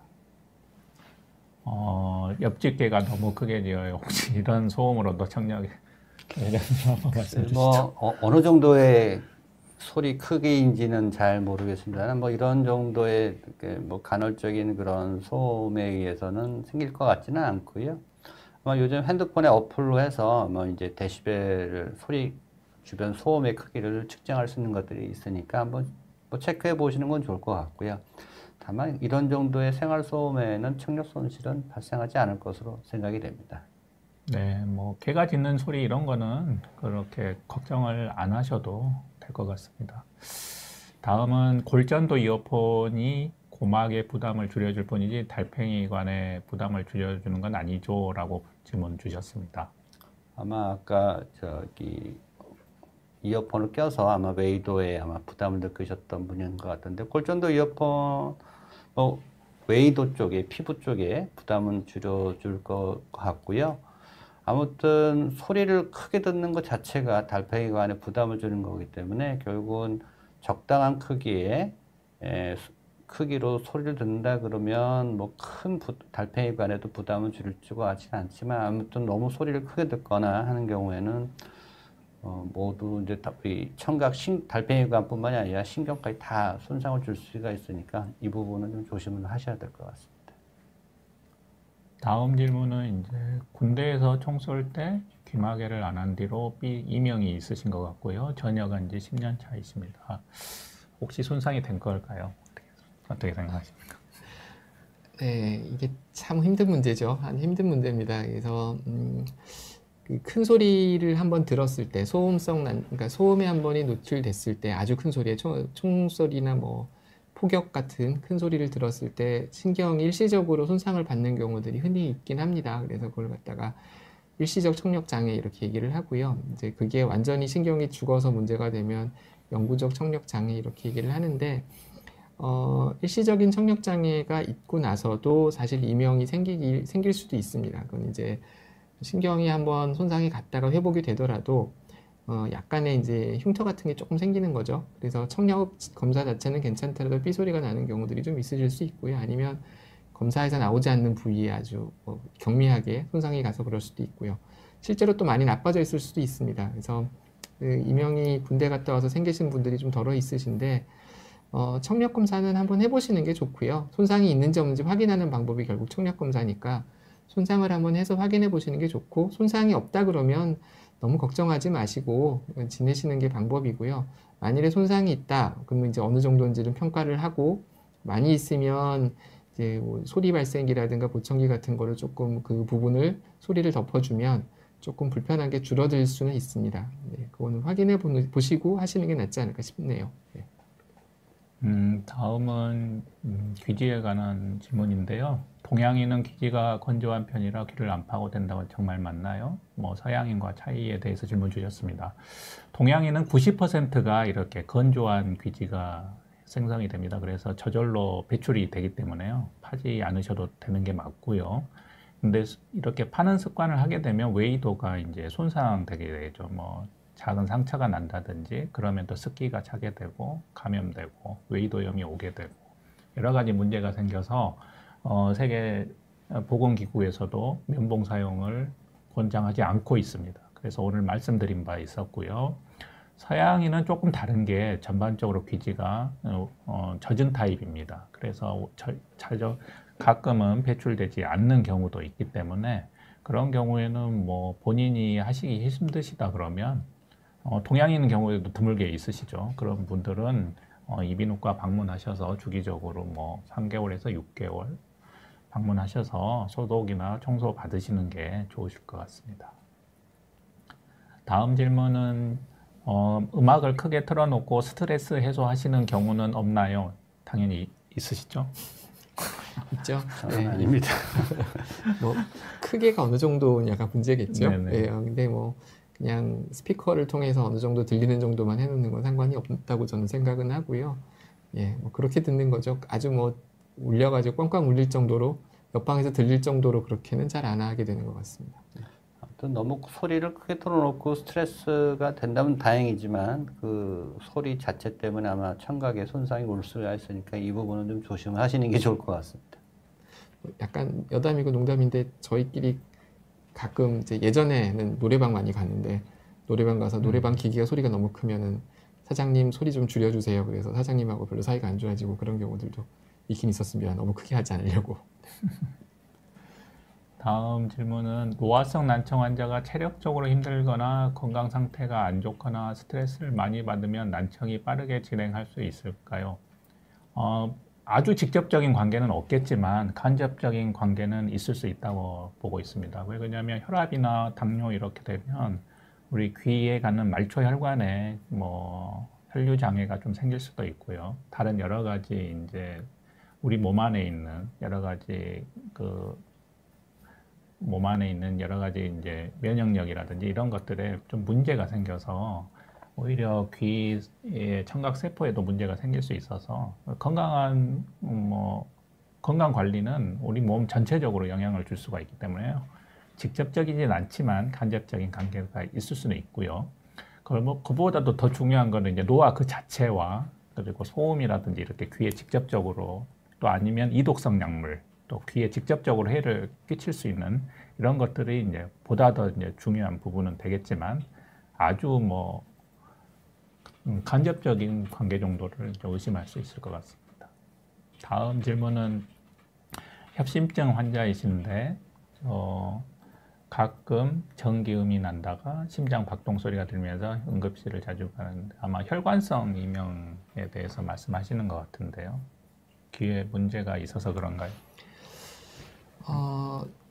옆집개가 너무 크게 지어요. 혹시 이런 소음으로도 청력에 한번 말씀 주시죠. 뭐 어느 정도의 소리 크기인지는 잘 모르겠습니다만 뭐 이런 정도의 뭐 간헐적인 그런 소음에 의해서는 생길 것 같지는 않고요. 요즘 핸드폰에 어플로 해서 뭐 이제 데시벨을 소리 주변 소음의 크기를 측정할 수 있는 것들이 있으니까 한번 뭐 체크해 보시는 건 좋을 것 같고요. 다만 이런 정도의 생활 소음에는 청력 손실은 발생하지 않을 것으로 생각이 됩니다. 네, 뭐 개가 짖는 소리 이런 거는 그렇게 걱정을 안 하셔도 될 것 같습니다. 다음은 골전도 이어폰이 고막의 부담을 줄여줄 뿐이지 달팽이관의 부담을 줄여주는 건 아니죠? 라고 질문 주셨습니다. 아마 아까 이어폰을 껴서 아마 웨이도에 아마 부담을 느끼셨던 분인 것 같은데 골전도 이어폰 웨이도 쪽에 피부 쪽에 부담은 줄여줄 것 같고요. 아무튼 소리를 크게 듣는 것 자체가 달팽이관에 부담을 주는 거기 때문에 결국은 적당한 크기로 소리를 듣는다 그러면 뭐 큰 달팽이관에도 부담을 줄 줄 알지는 않지만 아무튼 너무 소리를 크게 듣거나 하는 경우에는 모두 이제 이 청각 달팽이관뿐만이 아니라 신경까지 다 손상을 줄 수가 있으니까 이 부분은 좀 조심을 하셔야 될 것 같습니다. 다음 질문은 이제 군대에서 총 쏠 때 귀마개를 안 한 뒤로 이명이 있으신 것 같고요. 전역한 지 10년 차이십니다. 혹시 손상이 된 걸까요? 어떻게 생각하십니까? 네, 이게 참 힘든 문제죠. 힘든 문제입니다. 그래서 그 큰 소리를 한번 들었을 때 그러니까 소음에 한 번이 노출됐을 때 아주 큰 소리에 총소리나 뭐 폭격 같은 큰 소리를 들었을 때 신경이 일시적으로 손상을 받는 경우들이 흔히 있긴 합니다. 그래서 그걸 갖다가 일시적 청력 장애 이렇게 얘기를 하고요. 이제 그게 완전히 신경이 죽어서 문제가 되면 영구적 청력 장애 이렇게 얘기를 하는데 일시적인 청력 장애가 있고 나서도 사실 이명이 생길 수도 있습니다. 그건 이제 신경이 한번 손상이 갔다가 회복이 되더라도 약간의 이제 흉터 같은 게 조금 생기는 거죠. 그래서 청력 검사 자체는 괜찮더라도 삐소리가 나는 경우들이 좀 있으실 수 있고요. 아니면 검사에서 나오지 않는 부위에 아주 경미하게 손상이 가서 그럴 수도 있고요. 실제로 또 많이 나빠져 있을 수도 있습니다. 그래서 이명이 군대 갔다 와서 생기신 분들이 좀 덜어 있으신데 청력 검사는 한번 해보시는 게 좋고요. 손상이 있는지 없는지 확인하는 방법이 결국 청력 검사니까 손상을 한번 해서 확인해 보시는 게 좋고 손상이 없다 그러면 너무 걱정하지 마시고 지내시는 게 방법이고요. 만일에 손상이 있다 그러면 이제 어느 정도인지는 평가를 하고 많이 있으면 이제 뭐 소리 발생기라든가 보청기 같은 거를 조금 그 부분을 소리를 덮어주면 조금 불편하게 줄어들 수는 있습니다. 네, 그거는 확인해 보시고 하시는 게 낫지 않을까 싶네요. 네. 다음은 귀지에 관한 질문인데요. 동양인은 귀지가 건조한 편이라 귀를 안 파고된다고 정말 맞나요? 뭐 서양인과 차이에 대해서 질문 주셨습니다. 동양인은 90%가 이렇게 건조한 귀지가 생성이 됩니다. 그래서 저절로 배출이 되기 때문에요. 파지 않으셔도 되는 게 맞고요. 근데 이렇게 파는 습관을 하게 되면 웨이도가 이제 손상되게 되죠. 뭐 작은 상처가 난다든지 그러면 또 습기가 차게 되고 감염되고 웨이도염이 오게 되고 여러 가지 문제가 생겨서 세계 보건기구에서도 면봉 사용을 권장하지 않고 있습니다. 그래서 오늘 말씀드린 바 있었고요. 서양인은 조금 다른 게 전반적으로 귀지가 젖은 타입입니다. 그래서 가끔은 배출되지 않는 경우도 있기 때문에 그런 경우에는 뭐 본인이 하시기 힘드시다 그러면 동양인 경우에도 드물게 있으시죠. 그런 분들은 이비인후과 방문하셔서 주기적으로 뭐 3개월에서 6개월 방문하셔서 소독이나 청소 받으시는 게 좋으실 것 같습니다. 다음 질문은 음악을 크게 틀어놓고 스트레스 해소하시는 경우는 없나요? 당연히 있으시죠? 있죠. 저는 아닙니다. 뭐 크게가 어느 정도 약간 문제겠죠. 네네. 예, 근데 뭐 그냥 스피커를 통해서 어느 정도 들리는 정도만 해놓는 건 상관이 없다고 저는 생각은 하고요. 예, 뭐 그렇게 듣는 거죠. 아주 뭐 울려가지고 꽝꽝 울릴 정도로 옆방에서 들릴 정도로 그렇게는 잘 안 하게 되는 것 같습니다. 아무튼 너무 소리를 크게 틀어놓고 스트레스가 된다면 다행이지만 그 소리 자체 때문에 아마 청각에 손상이 올 수가 있으니까 이 부분은 좀 조심하시는 게 좋을 것 같습니다. 약간 여담이고 농담인데 저희끼리 가끔 이제 예전에는 노래방 많이 갔는데 노래방 가서 노래방 기기가 소리가 너무 크면은 사장님 소리 좀 줄여주세요. 그래서 사장님하고 별로 사이가 안 좋아지고 그런 경우들도 있긴 있었습니다. 너무 크게 하지 않으려고. 다음 질문은 노화성 난청 환자가 체력적으로 힘들거나 건강 상태가 안 좋거나 스트레스를 많이 받으면 난청이 빠르게 진행할 수 있을까요? 아주 직접적인 관계는 없겠지만 간접적인 관계는 있을 수 있다고 보고 있습니다. 왜 그러냐면 혈압이나 당뇨 이렇게 되면 우리 귀에 가는 말초 혈관에 뭐 혈류 장애가 좀 생길 수도 있고요. 다른 여러 가지 이제 우리 몸 안에 있는 여러 가지 몸 안에 있는 여러 가지 이제 면역력이라든지 이런 것들에 좀 문제가 생겨서 오히려 귀의 청각 세포에도 문제가 생길 수 있어서 건강한 건강 관리는 우리 몸 전체적으로 영향을 줄 수가 있기 때문에요. 직접적이진 않지만 간접적인 관계가 있을 수는 있고요. 그보다도 더 중요한 거는 이제 노화 그 자체와 그리고 소음이라든지 이렇게 귀에 직접적으로 또 아니면 이독성 약물 또 귀에 직접적으로 해를 끼칠 수 있는 이런 것들이 이제 보다 더 이제 중요한 부분은 되겠지만 아주 뭐 간접적인 관계 정도를 의심할 수 있을 것 같습니다. 다음 질문은 협심증 환자이신데 가끔 전기음이 난다가 심장 박동 소리가 들면서 응급실을 자주 가는데 아마 혈관성 이명에 대해서 말씀하시는 것 같은데요. 귀에 문제가 있어서 그런가요?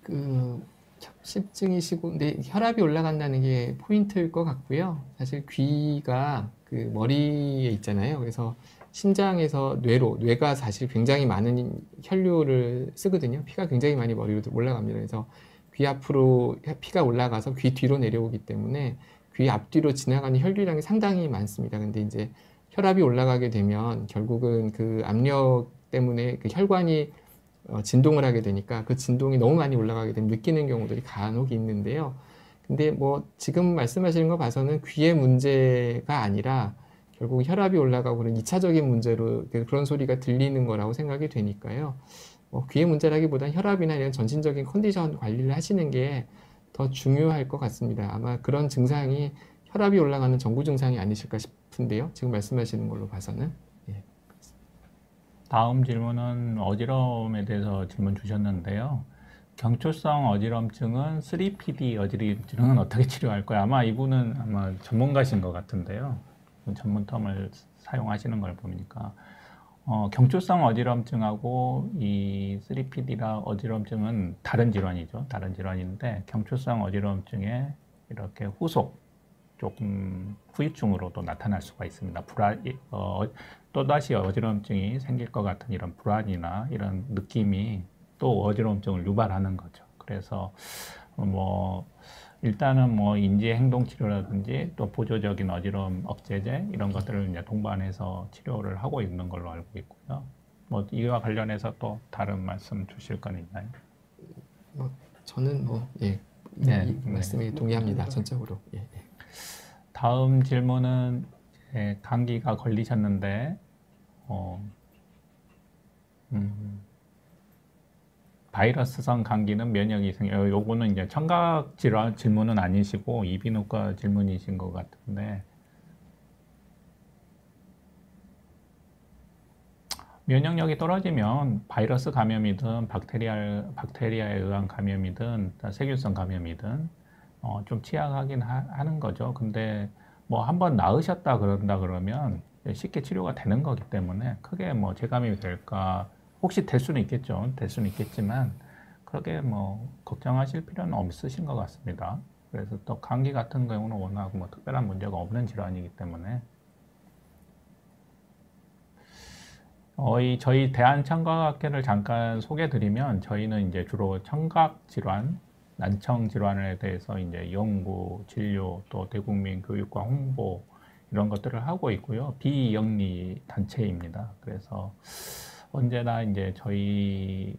그 협심증이시고, 근데 혈압이 올라간다는 게 포인트일 것 같고요. 사실 귀가 그 머리에 있잖아요. 그래서 심장에서 뇌가 사실 굉장히 많은 혈류를 쓰거든요. 피가 굉장히 많이 머리로 올라갑니다. 그래서 귀 앞으로 피가 올라가서 귀 뒤로 내려오기 때문에 귀 앞뒤로 지나가는 혈류량이 상당히 많습니다. 근데 이제 혈압이 올라가게 되면 결국은 그 압력 때문에 그 혈관이 진동을 하게 되니까 그 진동이 너무 많이 올라가게 되면 느끼는 경우들이 간혹 있는데요. 근데 뭐 지금 말씀하시는 거 봐서는 귀의 문제가 아니라 결국 혈압이 올라가고 그런 2차적인 문제로 그런 소리가 들리는 거라고 생각이 되니까요. 귀의 문제라기보다는 혈압이나 이런 전신적인 컨디션 관리를 하시는 게 더 중요할 것 같습니다. 아마 그런 증상이 혈압이 올라가는 전구 증상이 아니실까 싶은데요. 지금 말씀하시는 걸로 봐서는. 예. 다음 질문은 어지러움에 대해서 질문 주셨는데요. 경초성 어지럼증은 3PD 어지럼증은 어떻게 치료할까요? 아마 이분은 아마 전문가신 것 같은데요. 전문 텀을 사용하시는 걸 보니까 경초성 어지럼증하고 이 3PD라 어지럼증은 다른 질환이죠. 다른 질환인데 경초성 어지럼증에 이렇게 후속 조금 후유증으로도 나타날 수가 있습니다. 또다시 어지럼증이 생길 것 같은 이런 불안이나 이런 느낌이 또 어지럼증을 유발하는 거죠. 그래서 뭐 일단은 뭐 인지행동치료라든지 또 보조적인 어지러움 억제제 이런 것들을 이제 동반해서 치료를 하고 있는 걸로 알고 있고요. 뭐 이와 관련해서 또 다른 말씀 주실 건 있나요? 저는 이 말씀에 동의합니다. 전적으로. 예. 다음 질문은 감기가 걸리셨는데 바이러스성 감기는 면역이 생겨요. 요거는 이제 청각 질환 질문은 아니시고 이비인후과 질문이신 것 같은데 면역력이 떨어지면 바이러스 감염이든 박테리아에 의한 감염이든 세균성 감염이든 좀 취약하긴 하는 거죠. 근데 뭐 한번 나으셨다 그러면 쉽게 치료가 되는 거기 때문에 크게 뭐 재감염이 될까 혹시 될 수는 있겠죠. 될 수는 있겠지만 그렇게 뭐 걱정하실 필요는 없으신 것 같습니다. 그래서 또 감기 같은 경우는 워낙 뭐 특별한 문제가 없는 질환이기 때문에 저희 대한청각학회를 잠깐 소개드리면 저희는 이제 주로 청각 질환, 난청 질환에 대해서 이제 연구, 진료, 또 대국민 교육과 홍보 이런 것들을 하고 있고요. 비영리 단체입니다. 그래서 언제나 이제 저희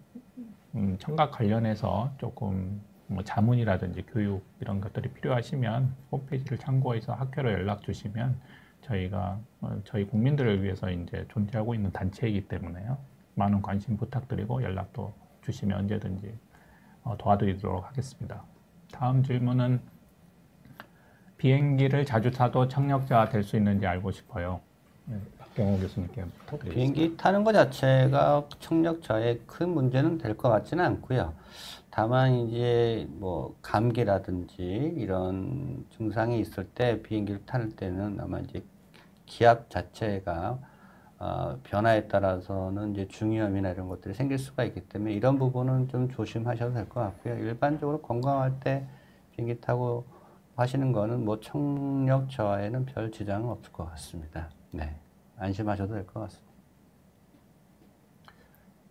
청각 관련해서 조금 뭐 자문이라든지 교육 이런 것들이 필요하시면 홈페이지를 참고해서 학회로 연락 주시면 저희가 저희 국민들을 위해서 이제 존재하고 있는 단체이기 때문에요. 많은 관심 부탁드리고 연락도 주시면 언제든지 도와드리도록 하겠습니다. 다음 질문은 비행기를 자주 타도 청력자가 될 수 있는지 알고 싶어요. 박경호 교수님께 부탁드리겠습니다. 비행기 타는 것 자체가 청력자에 큰 문제는 될 것 같지는 않고요. 다만 이제 뭐 감기라든지 이런 증상이 있을 때 비행기를 탈 때는 아마 이제 기압 자체가 변화에 따라서는 이제 중이염이나 이런 것들이 생길 수가 있기 때문에 이런 부분은 좀 조심하셔도 될 것 같고요. 일반적으로 건강할 때 비행기 타고 하시는 거는 뭐 청력 저하에는 별 지장은 없을 것 같습니다. 네, 안심하셔도 될 것 같습니다.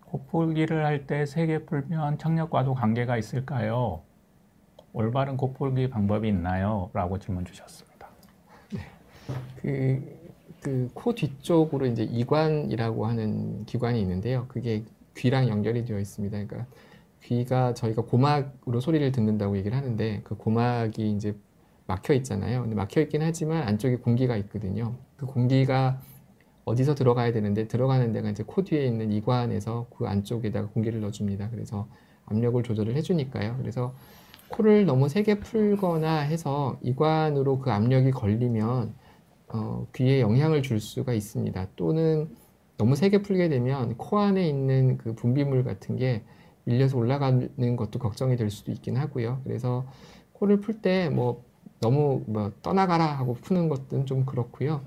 콧볼기를 할 때 세게 풀면 청력과도 관계가 있을까요? 올바른 콧볼기 방법이 있나요? 라고 질문 주셨습니다. 그 코 뒤쪽으로 이제 이관이라고 하는 기관이 있는데요. 그게 귀랑 연결이 되어 있습니다. 그러니까 귀가 저희가 고막으로 소리를 듣는다고 얘기를 하는데 그 고막이 이제 막혀 있잖아요. 근데 막혀 있긴 하지만 안쪽에 공기가 있거든요. 그 공기가 어디서 들어가야 되는데 들어가는 데가 이제 코 뒤에 있는 이관에서 그 안쪽에다가 공기를 넣어줍니다. 그래서 압력을 조절을 해주니까요. 그래서 코를 너무 세게 풀거나 해서 이관으로 그 압력이 걸리면 귀에 영향을 줄 수가 있습니다. 또는 너무 세게 풀게 되면 코 안에 있는 그 분비물 같은 게 밀려서 올라가는 것도 걱정이 될 수도 있긴 하고요. 그래서 코를 풀 때 뭐 너무 뭐 떠나가라 하고 푸는 것은 좀 그렇고요.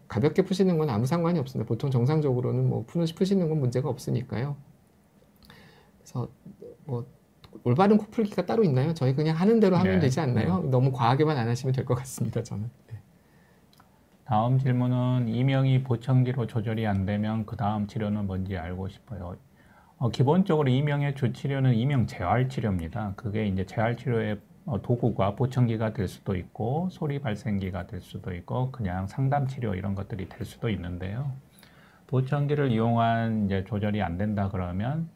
가볍게 푸시는 건 아무 상관이 없습니다. 보통 정상적으로는 뭐 푸시는 건 문제가 없으니까요. 그래서 뭐 올바른 코 풀기가 따로 있나요? 저희 그냥 하는 대로 하면 되지 않나요? 너무 과하게만 안 하시면 될 것 같습니다. 저는. 네. 다음 질문은 이명이 보청기로 조절이 안 되면 그 다음 치료는 뭔지 알고 싶어요. 기본적으로 이명의 주 치료는 이명 재활 치료입니다. 그게 이제 재활 치료의 도구가 보청기가 될 수도 있고 소리 발생기가 될 수도 있고 그냥 상담 치료 이런 것들이 될 수도 있는데요. 보청기를 이용한 이제 조절이 안 된다 그러면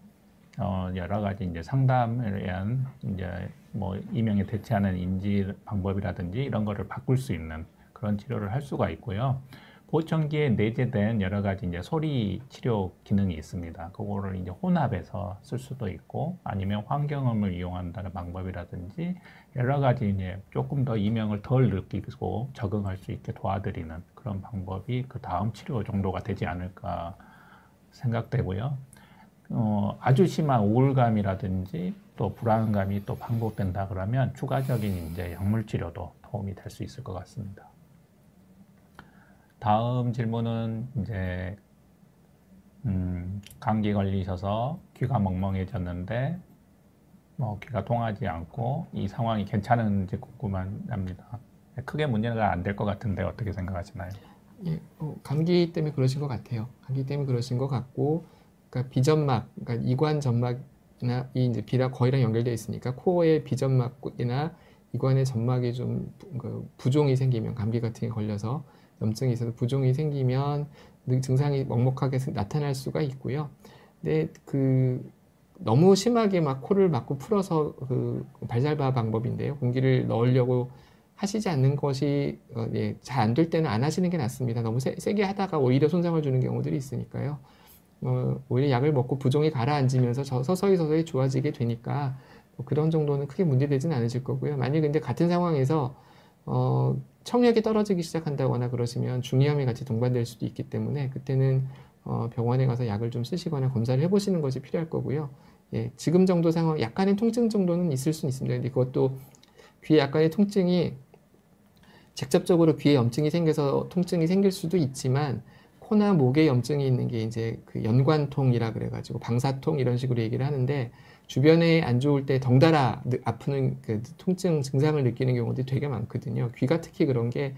여러 가지 이제 상담에 의한 이제 뭐 이명에 대체하는 인지 방법이라든지 이런 거를 바꿀 수 있는 그런 치료를 할 수가 있고요. 보청기에 내재된 여러 가지 이제 소리 치료 기능이 있습니다. 그거를 이제 혼합해서 쓸 수도 있고 아니면 환경음을 이용한다는 방법이라든지 여러 가지 이제 조금 더 이명을 덜 느끼고 적응할 수 있게 도와드리는 그런 방법이 그 다음 치료 정도가 되지 않을까 생각되고요. 아주 심한 우울감이라든지 또 불안감이 또 반복된다 그러면 추가적인 이제 약물 치료도 도움이 될 수 있을 것 같습니다. 다음 질문은 이제 감기 걸리셔서 귀가 멍멍해졌는데 뭐 귀가 통하지 않고 이 상황이 괜찮은지 궁금합니다. 크게 문제가 안 될 것 같은데 어떻게 생각하시나요? 예, 감기 때문에 그러신 것 같아요. 감기 때문에 그러신 것 같고, 그러니까 비점막, 그러니까 이관 점막이나 이 이제 비랑 거의랑 연결되어 있으니까 코어의 비점막이나 이관의 점막이 좀 부종이 생기면 감기 같은 게 걸려서 염증이 있어서 부종이 생기면 증상이 먹먹하게 나타날 수가 있고요. 근데 너무 심하게 막 코를 막고 풀어서 발살바 방법인데요. 공기를 넣으려고 하시지 않는 것이 예, 잘 안 될 때는 안 하시는 게 낫습니다. 너무 세게 하다가 오히려 손상을 주는 경우들이 있으니까요. 오히려 약을 먹고 부종이 가라앉으면서 서서히 좋아지게 되니까 그런 정도는 크게 문제되지는 않으실 거고요. 만약 근데 같은 상황에서 청력이 떨어지기 시작한다거나 그러시면 중이염이 같이 동반될 수도 있기 때문에 그때는 병원에 가서 약을 좀 쓰시거나 검사를 해보시는 것이 필요할 거고요. 예, 지금 정도 상황, 약간의 통증 정도는 있을 수는 있습니다. 근데 그것도 귀에 약간의 통증이 직접적으로 귀에 염증이 생겨서 통증이 생길 수도 있지만 코나 목에 염증이 있는 게 이제 그 연관통이라 그래가지고 방사통 이런 식으로 얘기를 하는데 주변에 안 좋을 때 덩달아 아프는 그 통증 증상을 느끼는 경우들이 되게 많거든요. 귀가 특히 그런 게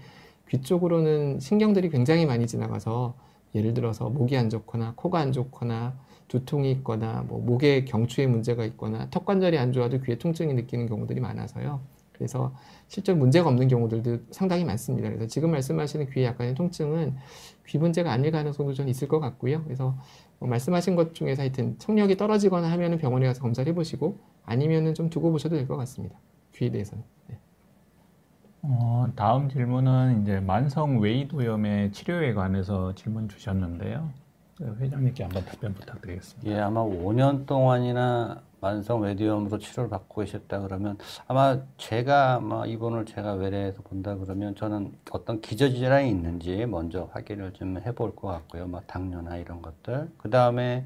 귀 쪽으로는 신경들이 굉장히 많이 지나가서 예를 들어서 목이 안 좋거나 코가 안 좋거나 두통이 있거나 뭐 목에 경추에 문제가 있거나 턱 관절이 안 좋아도 귀에 통증이 느끼는 경우들이 많아서요. 그래서 실제로 문제가 없는 경우들도 상당히 많습니다. 그래서 지금 말씀하시는 귀에 약간의 통증은 귀 문제가 아닐 가능성도 좀 있을 것 같고요. 그래서 말씀하신 것 중에서 하여튼 청력이 떨어지거나 하면은 병원에 가서 검사를 해보시고 아니면은 좀 두고 보셔도 될 것 같습니다. 귀에 대해서는. 네. 다음 질문은 이제 만성 외이도염의 치료에 관해서 질문 주셨는데요. 회장님께 한번 답변 부탁드리겠습니다. 예, 아마 5년 동안이나 만성 외두염으로 치료를 받고 계셨다 그러면 아마 제가 이분을 제가 외래에서 본다 그러면 저는 어떤 기저질환이 있는지 먼저 확인을 좀 해볼 것 같고요. 당뇨나 이런 것들. 그 다음에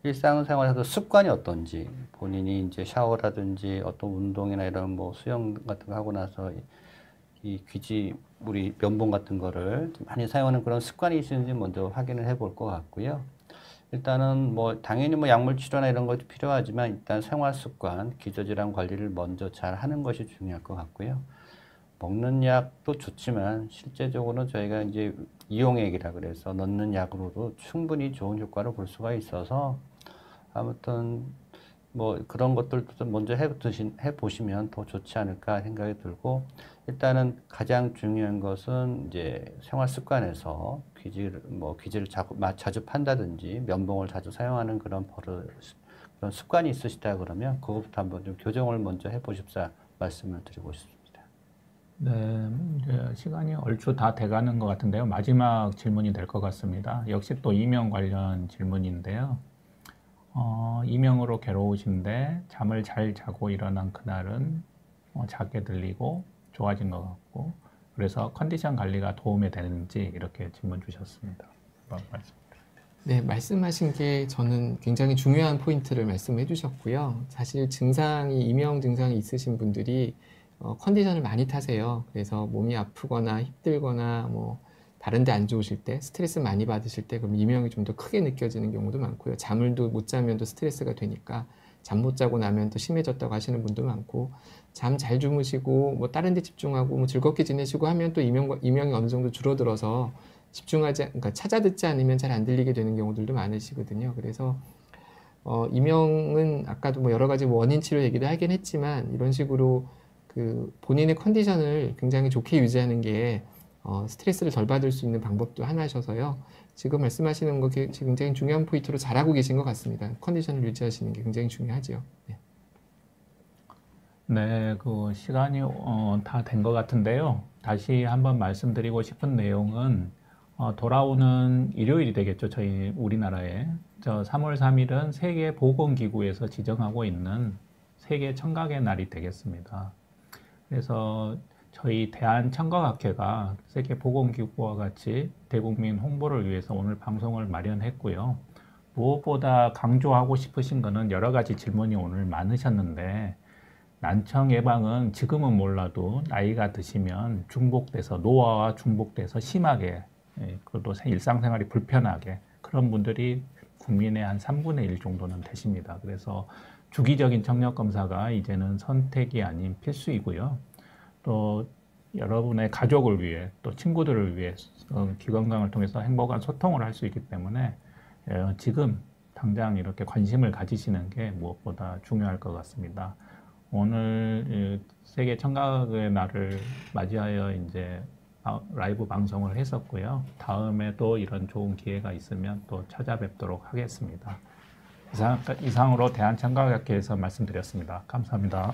일상생활에서 습관이 어떤지 본인이 이제 샤워라든지 어떤 운동이나 이런 수영 같은 거 하고 나서 이 우리 면봉 같은 거를 많이 사용하는 그런 습관이 있는지 먼저 확인을 해볼 것 같고요. 일단은 당연히 약물 치료나 이런 것도 필요하지만 일단 생활 습관, 기저질환 관리를 먼저 잘 하는 것이 중요할 것 같고요. 먹는 약도 좋지만 실제적으로는 저희가 이제 이용액이라 그래서 넣는 약으로도 충분히 좋은 효과를 볼 수가 있어서 아무튼 그런 것들도 먼저 해보시면 더 좋지 않을까 생각이 들고 일단은 가장 중요한 것은 이제 생활 습관에서 귀지를 자주 판다든지 면봉을 자주 사용하는 그런 습관이 있으시다 그러면 그것부터 한번 좀 교정을 먼저 해보십사 말씀을 드리고 싶습니다. 네, 이제 시간이 얼추 다 돼가는 것 같은데요. 마지막 질문이 될 것 같습니다. 역시 또 이명 관련 질문인데요. 이명으로 괴로우신데 잠을 잘 자고 일어난 그날은 작게 들리고 좋아진 것 같고 그래서 컨디션 관리가 도움이 되는지 이렇게 질문 주셨습니다. 네, 말씀하신 게 저는 굉장히 중요한 포인트를 말씀해 주셨고요. 사실 이명 증상이 있으신 분들이 컨디션을 많이 타세요. 그래서 몸이 아프거나 힘들거나 다른 데 안 좋으실 때, 스트레스 많이 받으실 때 그럼 이명이 좀 더 크게 느껴지는 경우도 많고요. 잠을 못 자면 또 스트레스가 되니까 잠 못 자고 나면 또 심해졌다고 하시는 분도 많고 잠 잘 주무시고 다른 데 집중하고 즐겁게 지내시고 하면 또 이명이 어느 정도 줄어들어서 그러니까 찾아 듣지 않으면 잘 안 들리게 되는 경우들도 많으시거든요. 그래서 이명은 아까도 여러 가지 원인 치료 얘기도 하긴 했지만 이런 식으로 본인의 컨디션을 굉장히 좋게 유지하는 게 스트레스를 덜 받을 수 있는 방법도 하나셔서요. 지금 말씀하시는 거 굉장히 중요한 포인트로 잘하고 계신 것 같습니다. 컨디션을 유지하시는 게 굉장히 중요하죠. 네. 네, 시간이 다 된 것 같은데요. 다시 한번 말씀드리고 싶은 내용은 돌아오는 일요일이 되겠죠. 저희 우리나라에. 3월 3일은 세계보건기구에서 지정하고 있는 세계 청각의 날이 되겠습니다. 그래서 저희 대한청각학회가 세계보건기구와 같이 대국민 홍보를 위해서 오늘 방송을 마련했고요. 무엇보다 강조하고 싶으신 것은 여러 가지 질문이 오늘 많으셨는데 난청 예방은 지금은 몰라도 나이가 드시면 노화와 중복돼서 심하게 그것도 일상생활이 불편하게 그런 분들이 국민의 한 3분의 1 정도는 되십니다. 그래서 주기적인 청력 검사가 이제는 선택이 아닌 필수이고요. 또 여러분의 가족을 위해 또 친구들을 위해 귀 건강을 통해서 행복한 소통을 할 수 있기 때문에 지금 당장 이렇게 관심을 가지시는 게 무엇보다 중요할 것 같습니다. 오늘 세계 청각의 날을 맞이하여 이제 라이브 방송을 했었고요. 다음에 또 이런 좋은 기회가 있으면 또 찾아뵙도록 하겠습니다. 이상으로 대한청각학회에서 말씀드렸습니다. 감사합니다.